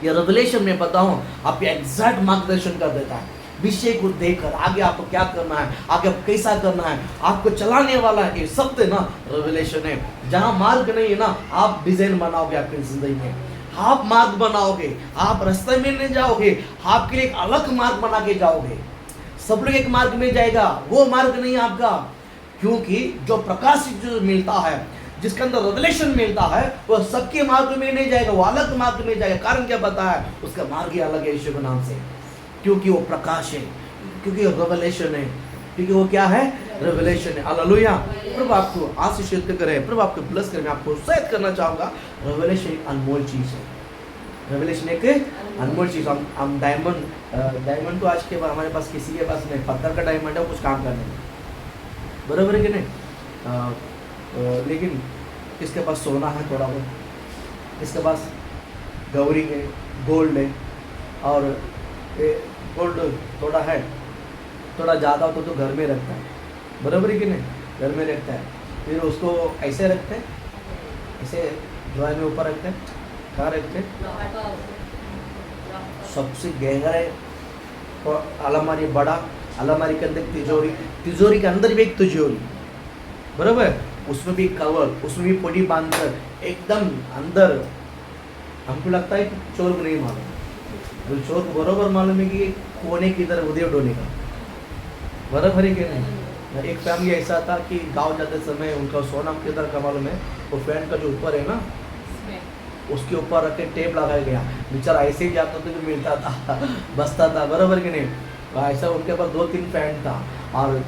ये रेवलेशन में बताऊं आपको एग्जैक्ट मार्गदर्शन कर देता है, विषय को देखकर आगे आपको क्या करना है, आगे आपको कैसा करना है, आपको चलाने वाला है। ये सब ना रेवलेशन है। जहाँ मार्ग नहीं है ना, आप डिजाइन बनाओगे आपकी जिंदगी में, आप मार्ग बनाओगे, आप रास्ते में नहीं जाओगे, आपके लिए एक अलग मार्ग बना के जाओगे। सब लोग एक मार्ग में जाएगा, वो मार्ग नहीं आपका। क्योंकि जो प्रकाश जो मिलता है, जिसके अंदर रेवलेशन मिलता है, वो सबके मार्ग में नहीं जाएगा, वो अलग मार्ग में जाएगा। कारण क्या पता है, उसका मार्ग ही अलग है यीशु के नाम से। क्योंकि वो प्रकाश है, क्योंकि वो रेवलेशन है, क्योंकि वो क्या है, रेवलेशन है। हालेलुया। प्रभु आपको आशीषित करे, प्रभु आपको ब्लेस करे। मैं आपको उत्साहित करना चाहूँगा, रेवलेशन एक अनमोल चीज़ है। रेवलेशन एक अनमोल चीज़। हम डायमंड तो आज के बाद हमारे पास किसी के पास नहीं, पत्थर का डायमंड है, कुछ काम करने में, बराबर है कि नहीं। लेकिन किसके पास सोना है थोड़ा बहुत, किसके पास गौरी है, गोल्ड है, और गोल्ड थोड़ा है, थोड़ा ज़्यादा हो तो घर में रखता है, बराबर है कि नहीं, घर में रखता है। फिर उसको ऐसे रखते हैं, ऐसे ड्राइंग में ऊपर रखते हैं, कहाँ रखते हैं, सबसे गहरा और अलमारी, बड़ा अलमारी के अंदर तिजोरी, तिजोरी के अंदर भी एक तिजोरी, बराबर, उसमें भी कवर, उसमें भी पोटी बांधकर एकदम अंदर। हमको लगता है कि चोर को नहीं मालूम, तो चोर को बराबर मालूम है कि कोने की तरह उदय डोने का, बराबर है कि नहीं। एक फैमिली ऐसा था कि गांव जाते समय उनका सोना किधर का मालूम है, वो फैन का जो ऊपर है ना, उसके ऊपर रख के टेप लगाया गया। बेचारा ऐसे ही जाता तो मिलता था, बसता था, बराबर कि नहीं। ऐसा उनके पास 2-3 फैन था, और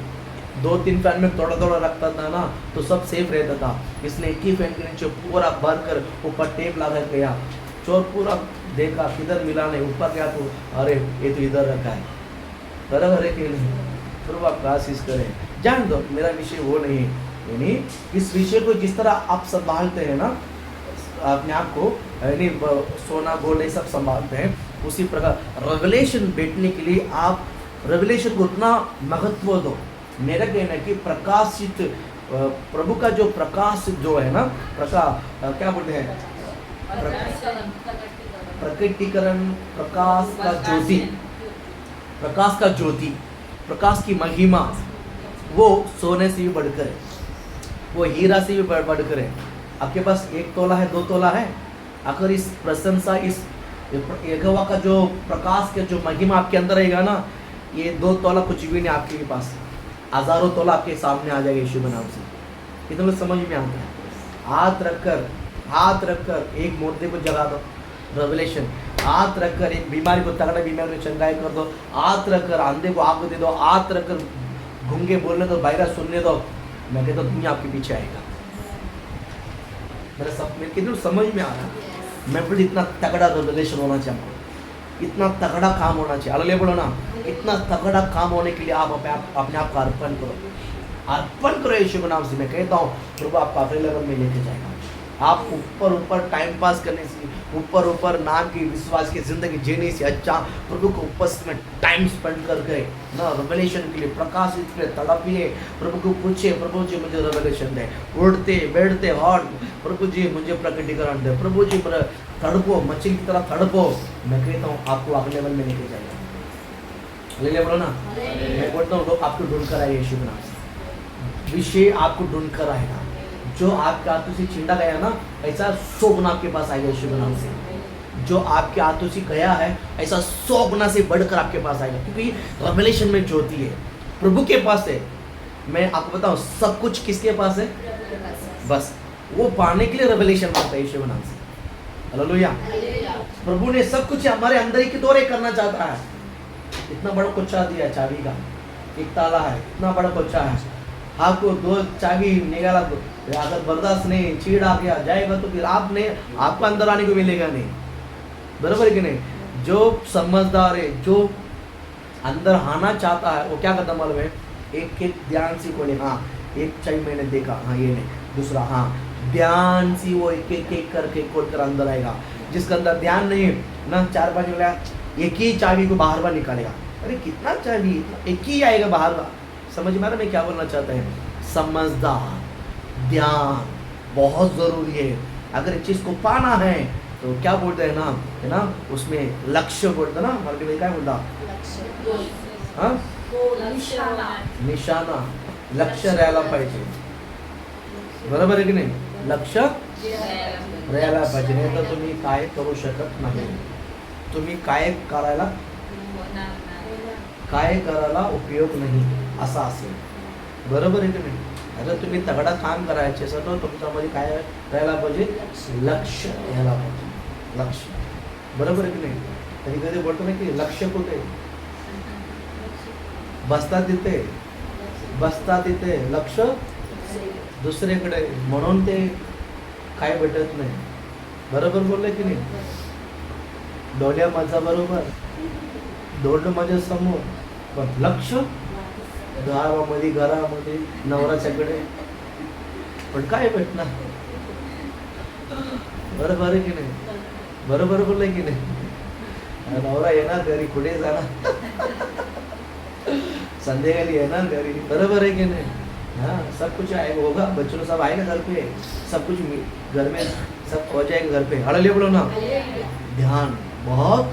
2-3 फैन में थोड़ा थोड़ा रखता था ना, तो सब सेफ रहता था। इसने एक ही फैन के नीचे पूरा भर कर ऊपर टेप लगा गया। चोर पूरा देखा, किधर मिला नहीं, ऊपर गया तो अरे ये तो इधर रखा है, बराबर है कि नहीं। प्रभु आप आशीष करें। जान दो मेरा विषय वो नहीं है, यानी इस विषय को जिस तरह आप संभालते हैं ना अपने आप को, यानी सोना गोल्ड ये सब संभालते हैं, उसी प्रकार रेवलेशन बैठने के लिए आप रेवलेशन को उतना महत्व दो। मेरा कहना है कि प्रकाशित प्रभु का जो प्रकाश जो है ना, क्या बोलते हैं, प्रकटीकरण, प्रकाश का ज्योति, प्रकाश का ज्योति, प्रकाश की महिमा, वो सोने से भी बढ़कर है, वो हीरा से भी बढ़कर है। आपके पास 1 तोला है, 2 तोला है, अगर इस प्रशंसा, इस यहोवा का जो प्रकाश के जो महिमा आपके अंदर रहेगा ना, ये 2 तोला कुछ भी नहीं आपके पास, हजारों तोला आपके सामने आ जाएगा यीशु के नाम से। ये तो समझ में आता है। हाथ रखकर एक मुर्दे को जगा दो, रेवलेशन। हाथ रखकर एक बीमारी को, तगड़ा बीमारी को चंगाई कर दो। हाथ रखकर अंधे को आंख दे दो। हाथ रखकर गूंगे बोलने दो, बहरा सुनने दो। मैं कहता हूँ दुनिया आपके पीछे आएगा। मेरे कितने समझ में आ रहा, मैं बोल इतना तगड़ा रेवलेशन होना चाहिए, इतना तगड़ा काम होना चाहिए। अगले बोलो ना, इतना तगड़ा काम होने के लिए आप अपने आप का अर्पण करो यीशु के नाम से। मैं कहता हूँ प्रभु आपको अगले लेवल में लेके जाएगा। आप ऊपर टाइम पास करने से, ऊपर नाम की विश्वास की जिंदगी जीने से अच्छा प्रभु को उपस्थित में टाइम स्पेंड करके ना रेवलेशन के लिए, प्रकाशित के लिए तड़पिए। प्रभु को पूछे, प्रभु जी मुझे रेवलेशन दे, उड़ते बैठते और प्रभु जी मुझे प्रकटीकरण दे, प्रभु जी तड़पो, मछली की तरह तड़पो। मैं कहता हूँ आपको अगले लेवल में लेके जाएगा। ले बोलो ना, मैं बोलता हूँ लोग आपको ढूंढ कर आए यीशु के नाम से, विषय आपको ढूंढ कर आएगा। जो आपके हाथों से छींटा गया ना, ऐसा 100 गुना आपके पास आएगा यीशु के नाम से। जो आपके हाथों से गया है, ऐसा 100 गुना से बढ़कर आपके पास आएगा। क्योंकि रेवलेशन में ज्योति है, प्रभु के पास है। मैं आपको बताऊं सब कुछ किसके पास है, बस वो पाने के लिए रेवलेशन मांगता है यीशु के नाम से। हालेलुया। प्रभु ने सब कुछ हमारे अंदर ही के दौरे करना चाहता है। इतना बड़ा कोचा दिया चाबी का, एक ताला है, इतना बड़ा कोचा है, आपको 2 चाबी निकाला तो अगर बर्दाश्त नहीं, चीड़ आ गया जाएगा तो फिर आपने आपको अंदर आने को मिलेगा नहीं, बराबर है कि नहीं? जो समझदार है, जो अंदर आना चाहता है, वो क्या करता मालूम है? एक एक ध्यान से खोले, हाँ एक चाबी मैंने देखा, हाँ ये नहीं, दूसरा, हाँ ध्यान से वो एक एक एक करके खोल कर अंदर आएगा। जिसके अंदर ध्यान नहीं है ना, 4-5 मिला, एक ही चाबी को बाहर बाहर निकालेगा। अरे कितना चाबी, एक ही आएगा बाहर बाहर। समझ में आ रहा मैं क्या बोलना चाहता है? समझदार, ध्यान बहुत जरूरी है। अगर इस चीज को पाना है तो क्या बोलते हैं ना, है ना, उसमें लक्ष्य बोलते ना, मराठी में क्या बोलता? हाँ, निशाना, लक्ष्य राहायला पाहिजे, बरोबर आहे की नाही? लक्ष्य राहायला पाहिजे, नाही तर तुम्ही काय करू शकत नाही, तुम्ही काय करायला उपयोग नाही असा असेल, बरोबर आहे की नाही? अगर तुम्ही तगडा काम करायचे असेल तर तुमच्यामध्ये काय राहायला पाहिजे? लक्ष्य यायला पाहिजे, लक्ष्य, बरोबर आहे की नाही? कधी कधी बोलतो ना की लक्ष्य कुठे? बसतात तिथे, लक्ष दुसरीकडे, म्हणून ते काय भेटत नाही, बरोबर बोलले की नाही? डोल्या माझा बरोबर, दोड माझ्या समोर, पण लक्ष गावामध्ये, घरामध्ये, नवऱ्याच्याकडे, पण काय भेटणार? बरोबर आहे की नाही? बरोबर बोलले की नाही? नवरा येणार घरी, कुठे जाणार? संध्याकाळी येणार घरी, बरोबर आहे की नाही? हाँ, सब कुछ आएगा, होगा, बच्चों सब आएगा घर पे, सब कुछ घर में सब हो जाएगा घर पे। हालेलुया बोलो ना। ध्यान बहुत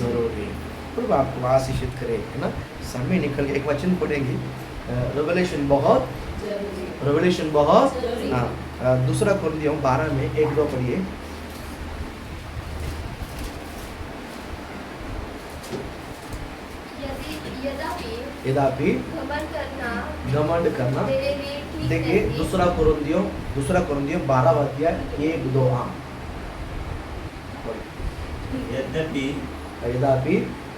जरूरी है। प्रभु आपको आशीषित करे, है ना? समय निकल गया, एक वचन पढ़ेंगे, रेवलेशन बहुत, हाँ, दूसरा कुरिन्थियों 12 में 1-2 पढ़िए। यद्यपि घमंड करना, देखिए दूसरा कुरिन्थियों 12 अध्याय 1-2, हाँ, यद्यपि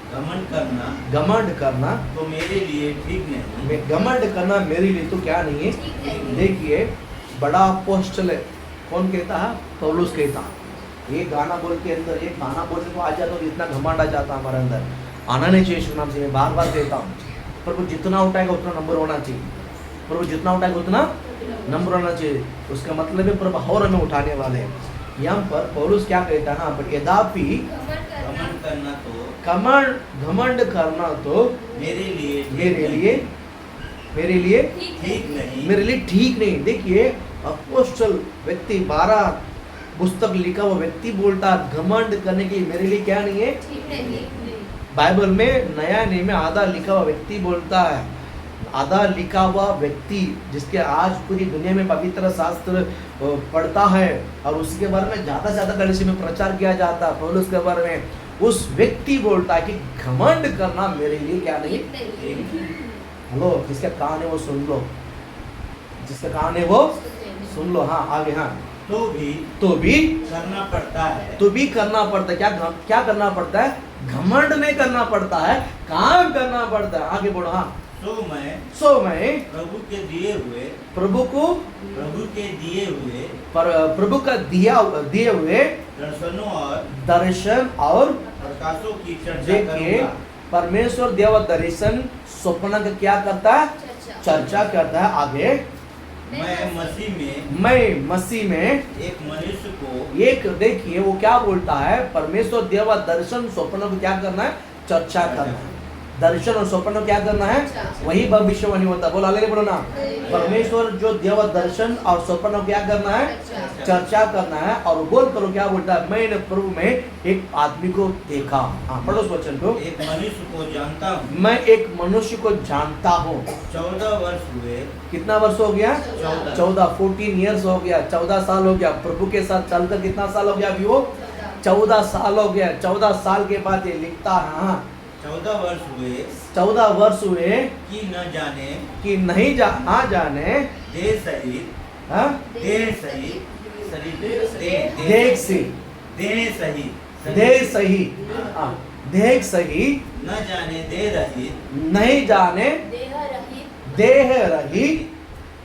घमंड करना तो मेरे लिए ठीक नहीं। घमंड करना मेरे लिए तो क्या नहीं है? देखिए बड़ा अपोस्टल है, कौन कहता है? पौलुस कहता। ये गाना बोल के अंदर, एक गाना बोलने को आ जाता तो इतना घमंड आ जाता हमारे अंदर, आना नहीं चाहिए। नाम से मैं बार बार कहता हूँ, प्रभु जितना उठाएगा उतना नंबर होना चाहिए, प्रभु जितना उठाएगा उतना नंबर होना चाहिए। उसका मतलब है प्रभु और हमें उठाने वाले हैं। यहाँ पर पौलुस क्या कहता है? हाँ, यद्यपि घमंड करना तो मेरे लिए ठीक नहीं। देखिए अपोस्टल व्यक्ति 12 पुस्तक लिखा हुआ व्यक्ति बोलता घमंड करने के लिए मेरे लिए क्या नहीं है? बाइबल में नया नियम में आधा लिखा हुआ व्यक्ति बोलता है, आधा लिखा हुआ व्यक्ति जिसके आज पूरी दुनिया में पवित्र शास्त्र पढ़ता है और उसके बारे में ज़्यादा से ज़्यादा कलीसिया में प्रचार किया जाता है, पौलुस के बारे में, उस व्यक्ति बोलता है कि घमंड करना मेरे लिए क्या नहीं। हेलो, जिसका कान है वो सुन लो, जिसका कान है वो सुन लो। हाँ, आगे, हाँ, तो भी करना पड़ता है, क्या करना पड़ता है? घमंड नहीं करना पड़ता है, काम करना पड़ता है। आगे बढ़ो। हाँ, सो मैं प्रभु के दिए हुए दर्शन और प्रकाशों की चर्चा देखिए, करूंगा। परमेश्वर देव दर्शन स्वप्न का क्या करता है? चर्चा करता है। आगे, मैं मसीह में एक मनुष्य को, देखिए वो क्या बोलता है? परमेश्वर देव दर्शन स्वप्न को क्या करना है? चर्चा करना है। दर्शन और स्वप्न क्या करना है? वही भविष्यवाणी होता है। बोलो हालेलुया बोलो ना। परमेश्वर जो देव दर्शन और स्वप्न क्या करना है? चर्चा करना है। और बोल करो क्या बोलता है? मैंने प्रभु में एक आदमी को देखा। हाँ, पढ़ो उस वचन को। एक मनुष्य को जानता हूँ, मैं एक मनुष्य को जानता हूँ। 14 वर्ष हुए। कितना वर्ष हो गया? 14 ईयर्स हो गया, 14 साल हो गया। प्रभु के साथ चलकर कितना साल हो गया? अभी वो 14 साल हो गया। 14 साल के बाद ये लिखता है, हाँ, 14 वर्ष हुए कि न जाने, कि नहीं ना जाने, देह सहित, हाँ, देह सही, हाँ, देह सहित, न जाने देह रहित, नहीं जाने देह रहित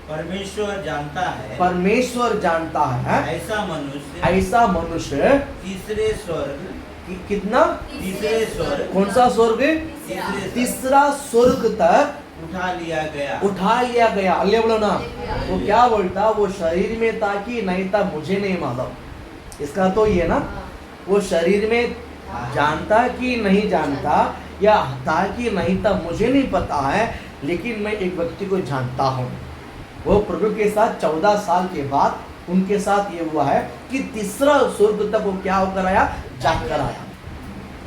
परमेश्वर जानता है, परमेश्वर जानता है। ऐसा मनुष्य तीसरे स्वर्ग, कितना, तीसरे स्वर्ग, कौन सा स्वर्ग, तीसरा स्वर्ग तक उठा लिया गया। अल्ले बोलो ना। वो क्या बोलता, वो शरीर में था कि नहीं था मुझे नहीं मालूम, इसका तो ये ना, वो शरीर में जानता कि नहीं जानता, या था कि नहीं था मुझे नहीं पता है, लेकिन मैं एक व्यक्ति को जानता हूँ। वो प्रभु के साथ 14 साल के बाद उनके साथ ये हुआ है कि तीसरा स्वर्ग तक वो क्या होकर आया, जाकर आया।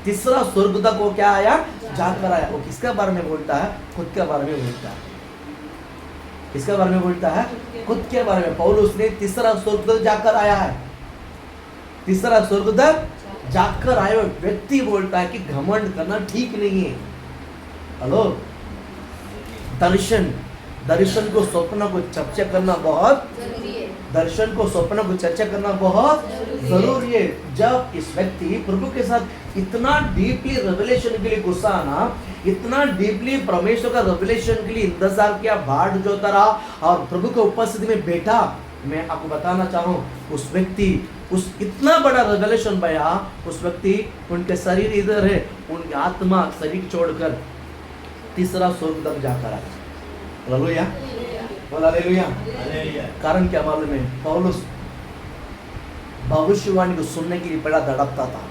तीसरा स्वर्ग तक वो क्या आया, जाकर आया। वो किसके बारे में बोलता है, खुद के बारे में बोलता है। किसके बारे में बोलता है, खुद के बारे में। पौलुस ने तीसरा स्वर्ग तक जाकर आया है। तीसरा स्वर्ग तक जाकर आए हुए व्यक्ति बोलता है कि घमंड करना ठीक नहीं है। हेलो, दर्शन को स्वप्न को चर्चा करना बहुत जरूरी है। दर्शन को स्वप्न को चर्चा करना बहुत जरूरी है। जब इस व्यक्ति प्रभु के साथ इतना डीपली रेवलेशन के लिए घुसा ना, इतना डीपली परमेश्वर का रेवलेशन के लिए इंतजार किया, बाट जोता रहा और प्रभु के उपस्थिति में बैठा, मैं आपको बताना चाहूँ उस व्यक्ति, उस इतना बड़ा रेवलेशन पाया, उस व्यक्ति, उनके शरीर इधर है, उनकी आत्मा शरीर छोड़कर तीसरा स्वर्ग तक जाकर आया। हालेलुया, बोल हालेलुया। कारण क्या मालूम है, पौलुस भविष्यवाणी को सुनने के लिए बड़ा तड़पता था।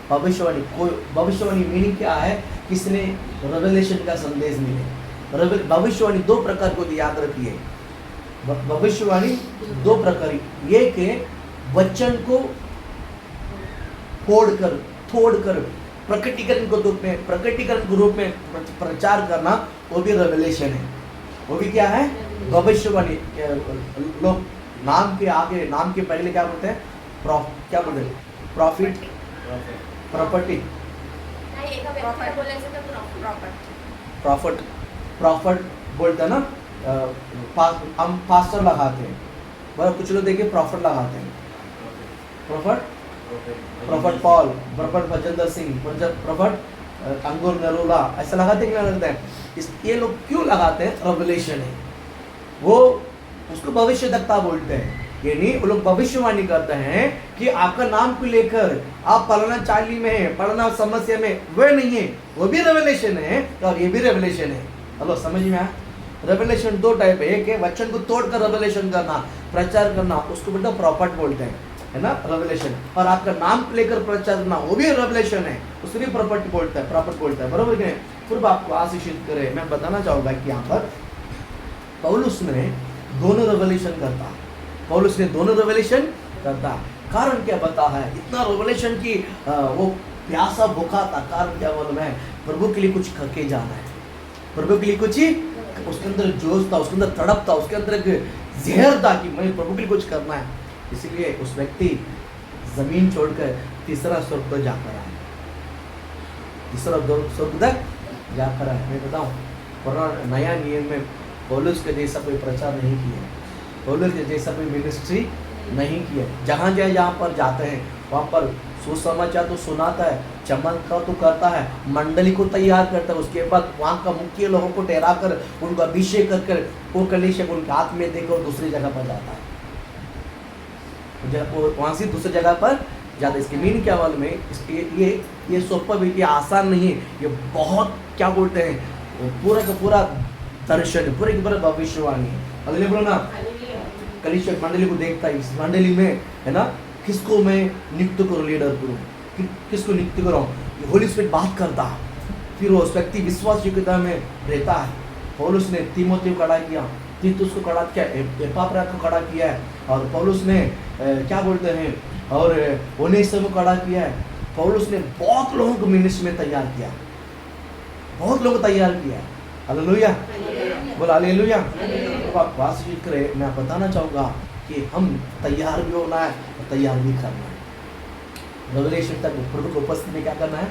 भविष्यवाणी मीनिंग क्या है, किसने रेवलेशन का संदेश मिले। भविष्यवाणी दो प्रकार को याद रखिए। भविष्यवाणी दो प्रकार, एक है वचन को तोड़कर प्रकटीकरण के रूप में प्रचार करना, वो भी रेवलेशन है। वो भी क्या है, भविष्यवाणी। लोग नाम के आगे, नाम के पहले क्या बोलते हैं, क्या बोलते हैं, प्रॉफिट, प्रॉपर्टी, प्रॉफिट बोलते हैं ना। हम पास्टर लगाते हैं, बस कुछ लोग देखिए प्रॉफिट लगाते हैं, prophet Paul, prophet Bhajendra Singh, prophet Ankur Narula, ऐसा लगाते हैं, लगता है। ये लोग क्यों लगाते हैं, रेवलेशन है। वो उसको भविष्य वक्ता बोलते हैं, यानी वो लोग भविष्यवाणी करते हैं कि आपका नाम को लेकर आप फलाना चाली में है, फलाना समस्या में, वह नहीं है, वो भी रेवलेशन है और ये भी रेवलेशन है। हेलो, समझ में आया। रेवलेशन दो टाइप है, एक है वचन को तोड़कर रेवलेशन करना, प्रचार करना, उसको बोलते हैं प्रॉफिट बोलते हैं, है ना, रेवलेशन। और आपका नाम को लेकर प्रचार करना, वो भी रेवलेशन है, उसको भी प्रॉफिट बोलता है, बरोबर है। फिर आपको आशीषित करे। मैं बताना चाहूंगा कि यहाँ पर पौलुस ने दोनों रेवलेशन करता। कारण क्या बता है, इतना रेवलेशन की वो प्यासा भूखा था। कारण क्या मालूम है, प्रभु के लिए कुछ करके जाना है, प्रभु के लिए कुछ ही, उसके अंदर जोश था, उसके अंदर तड़प था, उसके अंदर एक जहर था कि मैं प्रभु के लिए कुछ करना है। इसलिए उस व्यक्ति जमीन छोड़कर तीसरा स्वर्ग तक जाकर आया, तीसरा स्वर्ग तक जाकर आया। मैं बताऊं, पुराना नया नियम में पौलुस के जैसा कोई प्रचार नहीं किया, पौलुस के जैसा कोई मिनिस्ट्री नहीं किया। जहाँ पर जाते हैं वहाँ पर सुसमाचार तो सुनाता है, चमत्कार तो करता है, मंडली को तैयार करता है, उसके बाद वहाँ का मुख्य लोगों को ठहरा कर उनको अभिषेक कर वो कलीसिया उनके हाथ में देकर दूसरी जगह पर जाता है, वहाँ से दूसरी जगह पर जाता है। इसके मीन क्या मालूम है, ये सोपा भी, ये आसान नहीं है, ये बहुत क्या बोलते हैं, पूरा का पूरा दर्शन, पूरे की पूरा भविष्यवाणी है। अगले बोलो ना, कलीसिया मंडली को देखता है, इस मंडली में है ना, किसको मैं नियुक्त करूँ, लीडर करूँ, किसको नियुक्त करूँ, होली स्पिरिट बात करता है। फिर वो व्यक्ति विश्वास योग्यता में रहता है। पौलुस ने तीमोथी को खड़ा किया, तीतुस को खड़ा किया, एपाफ्रास को खड़ा किया है, और पौलुस ने क्या बोलते हैं, और ओनेसिमुस को खड़ा किया है। पौलुस ने बहुत लोगों को मिनिस्ट्री में तैयार किया, बहुत लोगों को तैयार किया। हालेलुया, बोल हालेलुया। तो आप वास्तविक करें, मैं बताना चाहूँगा कि हम तैयार भी होना है और तैयार भी करना है। रेवलेशन तक प्रभु को उपस्थिति में क्या करना है,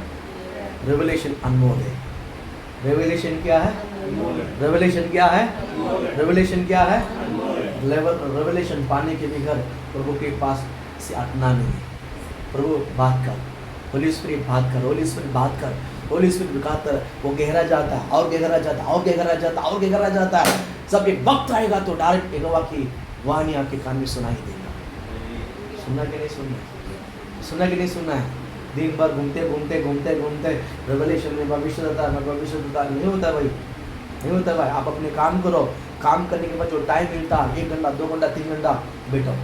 रेवलेशन अनमोल है। रेवलेशन क्या है, रेवलेशन क्या है, रेवलेशन क्या है, रेवलेशन पाने के बगैर प्रभु के पास से हटना नहीं है। प्रभु बात कर, होली स्पिरिट बात कर, होली स्पिरिट बात कर, होली स्पिरिट बात कर। वो गहरा जाता है और गहरा जाता है और गहरा जाता है और गहरा जाता है। जब एक वक्त आएगा तो डायरेक्ट यहोवा की वाणी आपके कान में सुनाई देगा। सुनना कि नहीं सुनना, सुनना कि नहीं सुनना है? दिन भर घूमते घूमते घूमते घूमते रेवलेशन में भविष्य नहीं होता भाई, नहीं होता भाई। आप अपने काम करो, काम करने के बाद जो टाइम मिलता है 1 घंटा 2 घंटा 3 घंटा बैठो,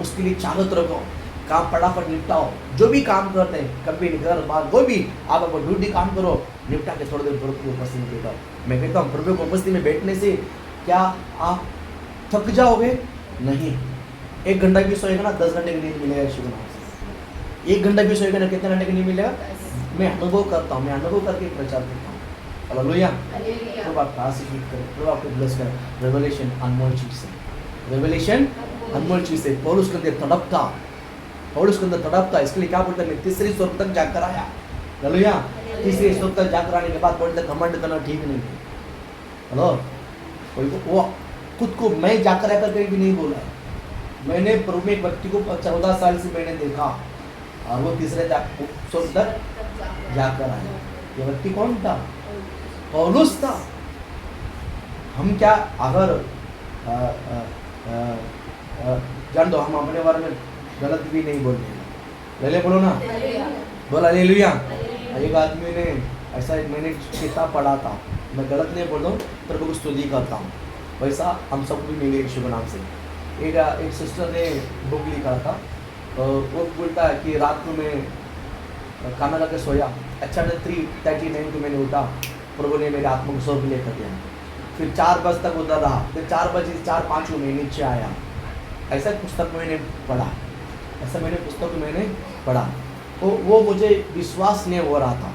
उसके लिए चाहत रखो, काम फटाफट निपटाओ। जो भी काम करते हैं कंपनी घर बार कोई भी, आप अपना ड्यूटी काम करो, निपटा के थोड़ी देर प्रभु की उपस्थिति में बैठो। मैं कहता हूँ प्रभु की उपस्थिति में बैठने से क्या आप थक जाओगे? नहीं। 1 घंटा भी सोएगा ना 10 घंटे की नींद मिलेगा यीशु के नाम से। 1 घंटा भी सोएगा ना कितने घंटे की नींद मिलेगा? मैं अनुभव करता हूँ, मैं अनुभव करके प्रचार करता हूँ। हालेलुया। प्रभु आपका आशीष करे, प्रभु आपको ब्लेस करे। रेवलेशन अनमोल चीज है, रेवलेशन अनमोल चीज है। पौलुस के अंदर तड़पता, पौलुस के अंदर तड़पता। इसके लिए क्या बोलते हैं? मैं तीसरी स्वर्ग तक जाकर आया। हालेलुया। तीसरी स्वर्ग तक जाकर आने के बाद बोलते घमंड करना ठीक नहीं है। हेलो, वो खुद को मैं जाकर आकर कहीं भी नहीं बोला है। मैंने प्रभु में एक व्यक्ति को 14 साल से मैंने देखा और वो तीसरे स्वर्ग तक जाकर आया। ये व्यक्ति कौन था? पौलुस था। हम क्या अगर जान दो, हम अपने बारे में गलत भी नहीं बोलते। ले बोलो ना, बोला हालेलुया। एक आदमी ने ऐसा, मैंने किताब पढ़ा था, मैं गलत नहीं बोल रहा हूँ, प्रभु को स्तुति करता हूँ, वैसा हम सबको भी मिले यीशु के नाम से। एक सिस्टर ने बुक लिखा था, वो बोलता है कि रात को मैं खाना खा के सोया, अच्छा 3:39 को मैंने उठा, प्रभु ने मेरे आत्मा को स्वर्ग लेकर दिया। फिर 4 बजे तक उधर रहा, फिर 4 बजे 4-5 को मैं नीचे आया। ऐसा पुस्तक मैंने पढ़ा, ऐसा मैंने पुस्तक मैंने पढ़ा। तो वो मुझे विश्वास नहीं हो रहा था।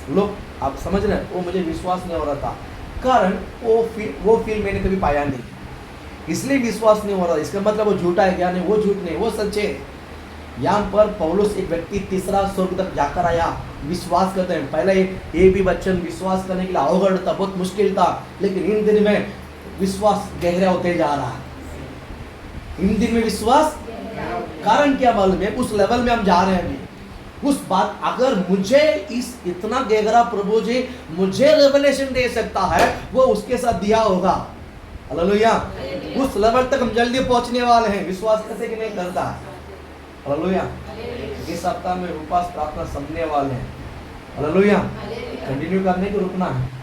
लोग आप समझ रहे हैं, वो मुझे विश्वास नहीं हो रहा था, कारण वो फील मैंने कभी पाया नहीं, इसलिए विश्वास नहीं हो रहा। इसका मतलब वो झूठा है क्या? नहीं, वो झूठ नहीं, वो सच है। यहाँ पर पौलुस एक व्यक्ति तीसरा स्वर्ग तक जाकर आया। विश्वास करते हैं, पहले ये भी वचन विश्वास करने के लिए अवगढ़ था, बहुत मुश्किल था, लेकिन इन दिन में विश्वास गहरा होते जा रहा है। इन दिन में विश्वास, कारण क्या मालूम है? उस लेवल में हम जा रहे हैं। उस बात, अगर मुझे इस इतना गहरा प्रभु जी मुझे रेवलेशन दे सकता है, वो उसके साथ दिया होगा। हालेलुया। उस लेवल तक हम जल्दी पहुंचने वाले हैं। विश्वास कैसे कि नहीं करता है? हालेलुया। इस सप्ताह में उपवास प्रार्थना समझने वाले हैं। हालेलुया। कंटिन्यू करने को रुकना है।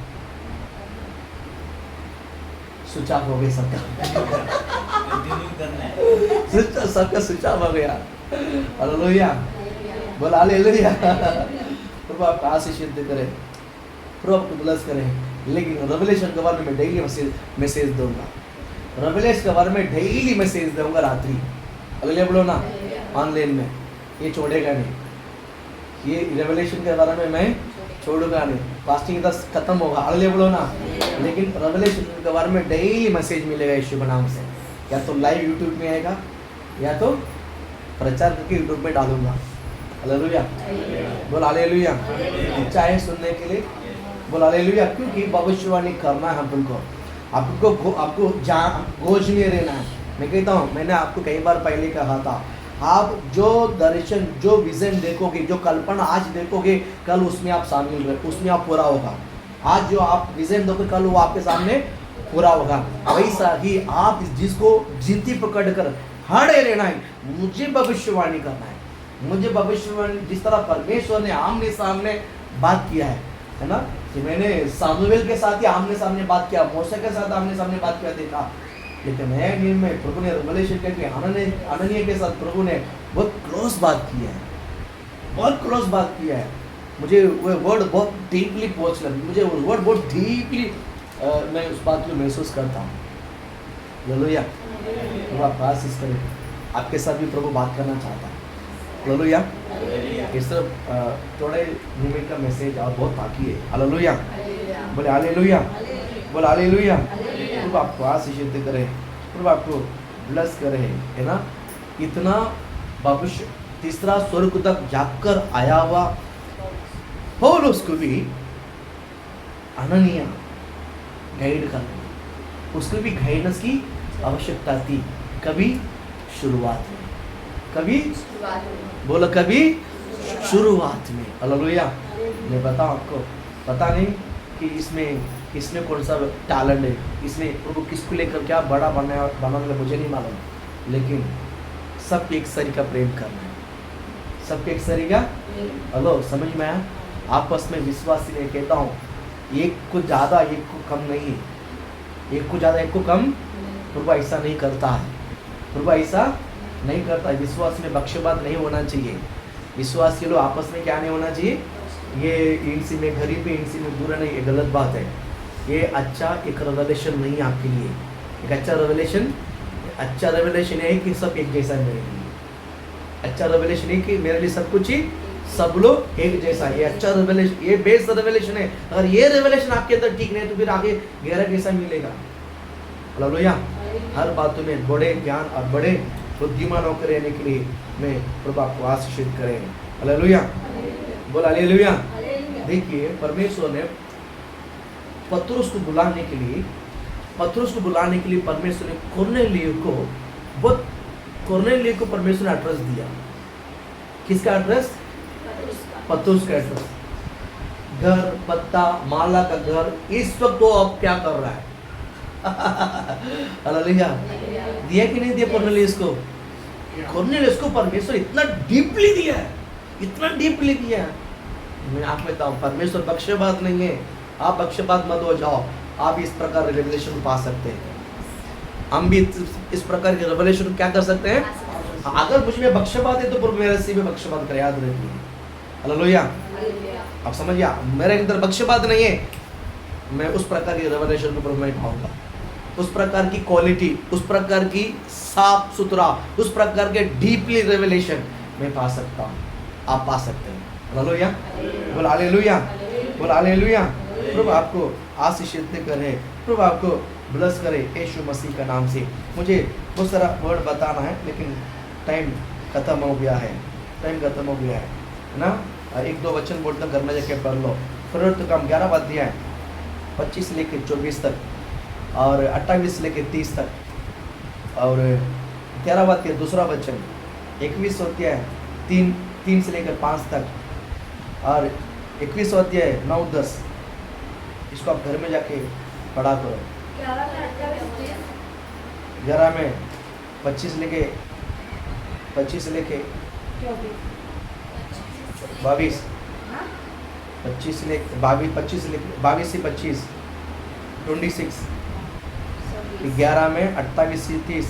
स्विच ऑफ हो गया सबका, कंटिन्यू करना है, सबका स्विच ऑफ हो गया। हालेलुया, बोल हालेलुया। प्रभु आपका आशीष करे, प्रभु आपको ब्लेस करे। लेकिन रेवलेशन के बारे में डेली मैसेज दूंगा, रेवलेशन के बारे में डेली मैसेज दूंगा रात्रि। हालेलुया बोलो ना, ऑनलाइन में। ये छोड़ेगा नहीं, ये रेवलेशन के बारे में मैं छोड़ूंगा नहीं। फास्टिंग 10 खत्म होगा, हालेलुया बोलो ना, लेकिन रेवलेशन के बारे में डेली मैसेज मिलेगा यीशु के नाम से। या तो लाइव यूट्यूब में आएगा, या तो प्रचार करके यूट्यूब में डालूंगा। हालेलुया, बोल हालेलुया। इच्छा है सुनने के लिए, बोल हालेलुया। क्योंकि भविष्यवाणी करना है हमको, आपको गोज में रहना है। मैं कहता हूँ, मैंने आपको कई बार पहले कहा था, आप जो दर्शन, जो विजन देखोगे, जो कल्पना आज देखोगे, कल उसमें आप शामिल रहे, उसमें आप पूरा होगा। आज जो आप विजन देखोगे, कल वो आपके सामने पूरा होगा। वैसा ही आप जिसको जिंदगी पकड़ कर खड़े रहना है। मुझे भविष्यवाणी करना है, मुझे भविष्यवाणी, जिस तरह परमेश्वर ने आमने सामने बात किया है ना, कि मैंने सामुएल के साथ ही आमने सामने बात किया, मूसा के साथ आमने सामने बात किया, देखा। लेकिन नए नियम में प्रभु ने रेवलेशन करके अनन्या के साथ प्रभु ने बहुत क्लोज बात की है, बहुत क्लोज बात किया है। मुझे वो वर्ड बहुत डीपली पहुँच लगा, मुझे वो वर्ड बहुत डीपली मैं उस बात को महसूस करता हूँ। हालेलुया, प्रभु आप आशीष करें। आपके साथ भी प्रभु बात करना चाहता है। हालेलुया। इस तरफ थोड़े निमित्त का मैसेज और बहुत बाकी है। हालेलुया, बोले हालेलुया, बोले हालेलुया। प्रभु आपको आशीष करे, प्रभु आपको ब्लेस करे, है ना। इतना भविष्य तीसरा स्वर्ग तक जाकर आया हुआ पौलुस को भी अनन्या गाइड कर, उसको भी गाइडेंस की आवश्यकता थी। कभी शुरुआत में कभी बोलो कभी शुरुआत में। हालेलुया। मैं बताऊं आपको, पता नहीं कि इसमें कौन सा टैलेंट है, इसने प्रभु किसको लेकर क्या बड़ा बनाने मुझे नहीं मालूम, लेकिन सबके एक सरी का प्रेम करना है, सबके एक सरी का। हेलो, समझ में आया? आपस में विश्वासी में कहता हूँ, एक को ज़्यादा एक को कम नहीं, एक को ज़्यादा एक को कम प्रभु ऐसा नहीं करता है, प्रभु ऐसा नहीं करता है। विश्वास में पक्षपात नहीं होना चाहिए, विश्वास के लोग आपस में क्या नहीं होना चाहिए, ये इनसे में गरीब है इनसे में बुरा नहीं, ये गलत बात है। ये अच्छा एक रेवलेशन नहीं है आपके लिए, एक अच्छा रेवलेशन है कि सब एक जैसा है मेरे लिए। अच्छा रेवलेशन है कि मेरे लिए सब कुछ ही सब लोग एक जैसा है, ये अच्छा रेवलेशन, ये बेस्ट रेवलेशन है। अगर ये रेवलेशन आपके अंदर ठीक नहीं है तो फिर आगे गहरा कैसा मिलेगा? हालेलुया। हर बातों में बड़े ज्ञान और बड़े बुद्धिमान होकर रहने के लिए मैं प्रभु आपको आशीषित करें। हालेलुया, बोल हालेलुया। देखिए, परमेश्वर ने पतरस को बुलाने के लिए परमेश्वर ने कुरनेलियुस को परमेश्वर ने एड्रेस दिया। किसका एड्रेस? पतरस का एड्रेस। घर, पत्ता, माला का घर, इस वक्त वो अब क्या कर रहा है? हालेलुया। दिया कि नहीं दिया कुरनेलियुस को? कुरनेलियुस को परमेश्वर इतना डीपली दिया है, इतना डीपली दिया है। मैं आप में बताऊं, परमेश्वर पक्षपात नहीं है, आप पक्षपात मत हो जाओ, आप इस प्रकार रेवलेशन पा सकते हैं। हम भी इस प्रकार के रेवलेशन क्या कर सकते हैं? अगर मुझ में पक्षपात है तो प्रभु मेरे से भी पक्षपात कर, याद रखिए। हालेलुया। आप समझिए, मेरे अंदर पक्षपात नहीं है, मैं उस प्रकार की रेवलेशन को प्रभु में पाऊंगा, उस प्रकार की क्वालिटी, उस प्रकार की साफ सुथरा, उस प्रकार के डीपली रेवलेशन मैं पा सकता हूँ, आप पा सकते हैं। हालेलुया, बोल हालेलुया, बोल हालेलुया। प्रभु आपको आशीषित करे, प्रभु आपको ब्लेस करे यीशु मसीह का नाम से। मुझे बहुत सारा वर्ड बताना है लेकिन टाइम खत्म हो गया है, ना। एक दो वचन बोलते घर में जाके पढ़ लो। फिर काम 11 अध्याय है, 25 से लेकर 24 तक और 28 से लेकर 30 तक, और 13 अध्याय दूसरा वचन, 21 अध्याय 3 से लेकर 5 तक, और 21 अध्याय 9-10। इसको आप घर में जाके पढ़ा करो। 11 में 25 लेके 22 से 22 25 26, 11 में 28 से 30,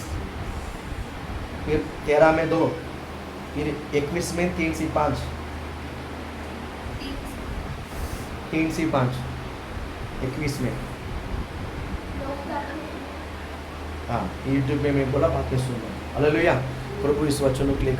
फिर 13 में 2, फिर 21 में 3 से 5, 21 में। हाँ, यूट्यूब में मैं बोला, बातें सुनो। हालेलुया। प्रभु इस वचनों के लिए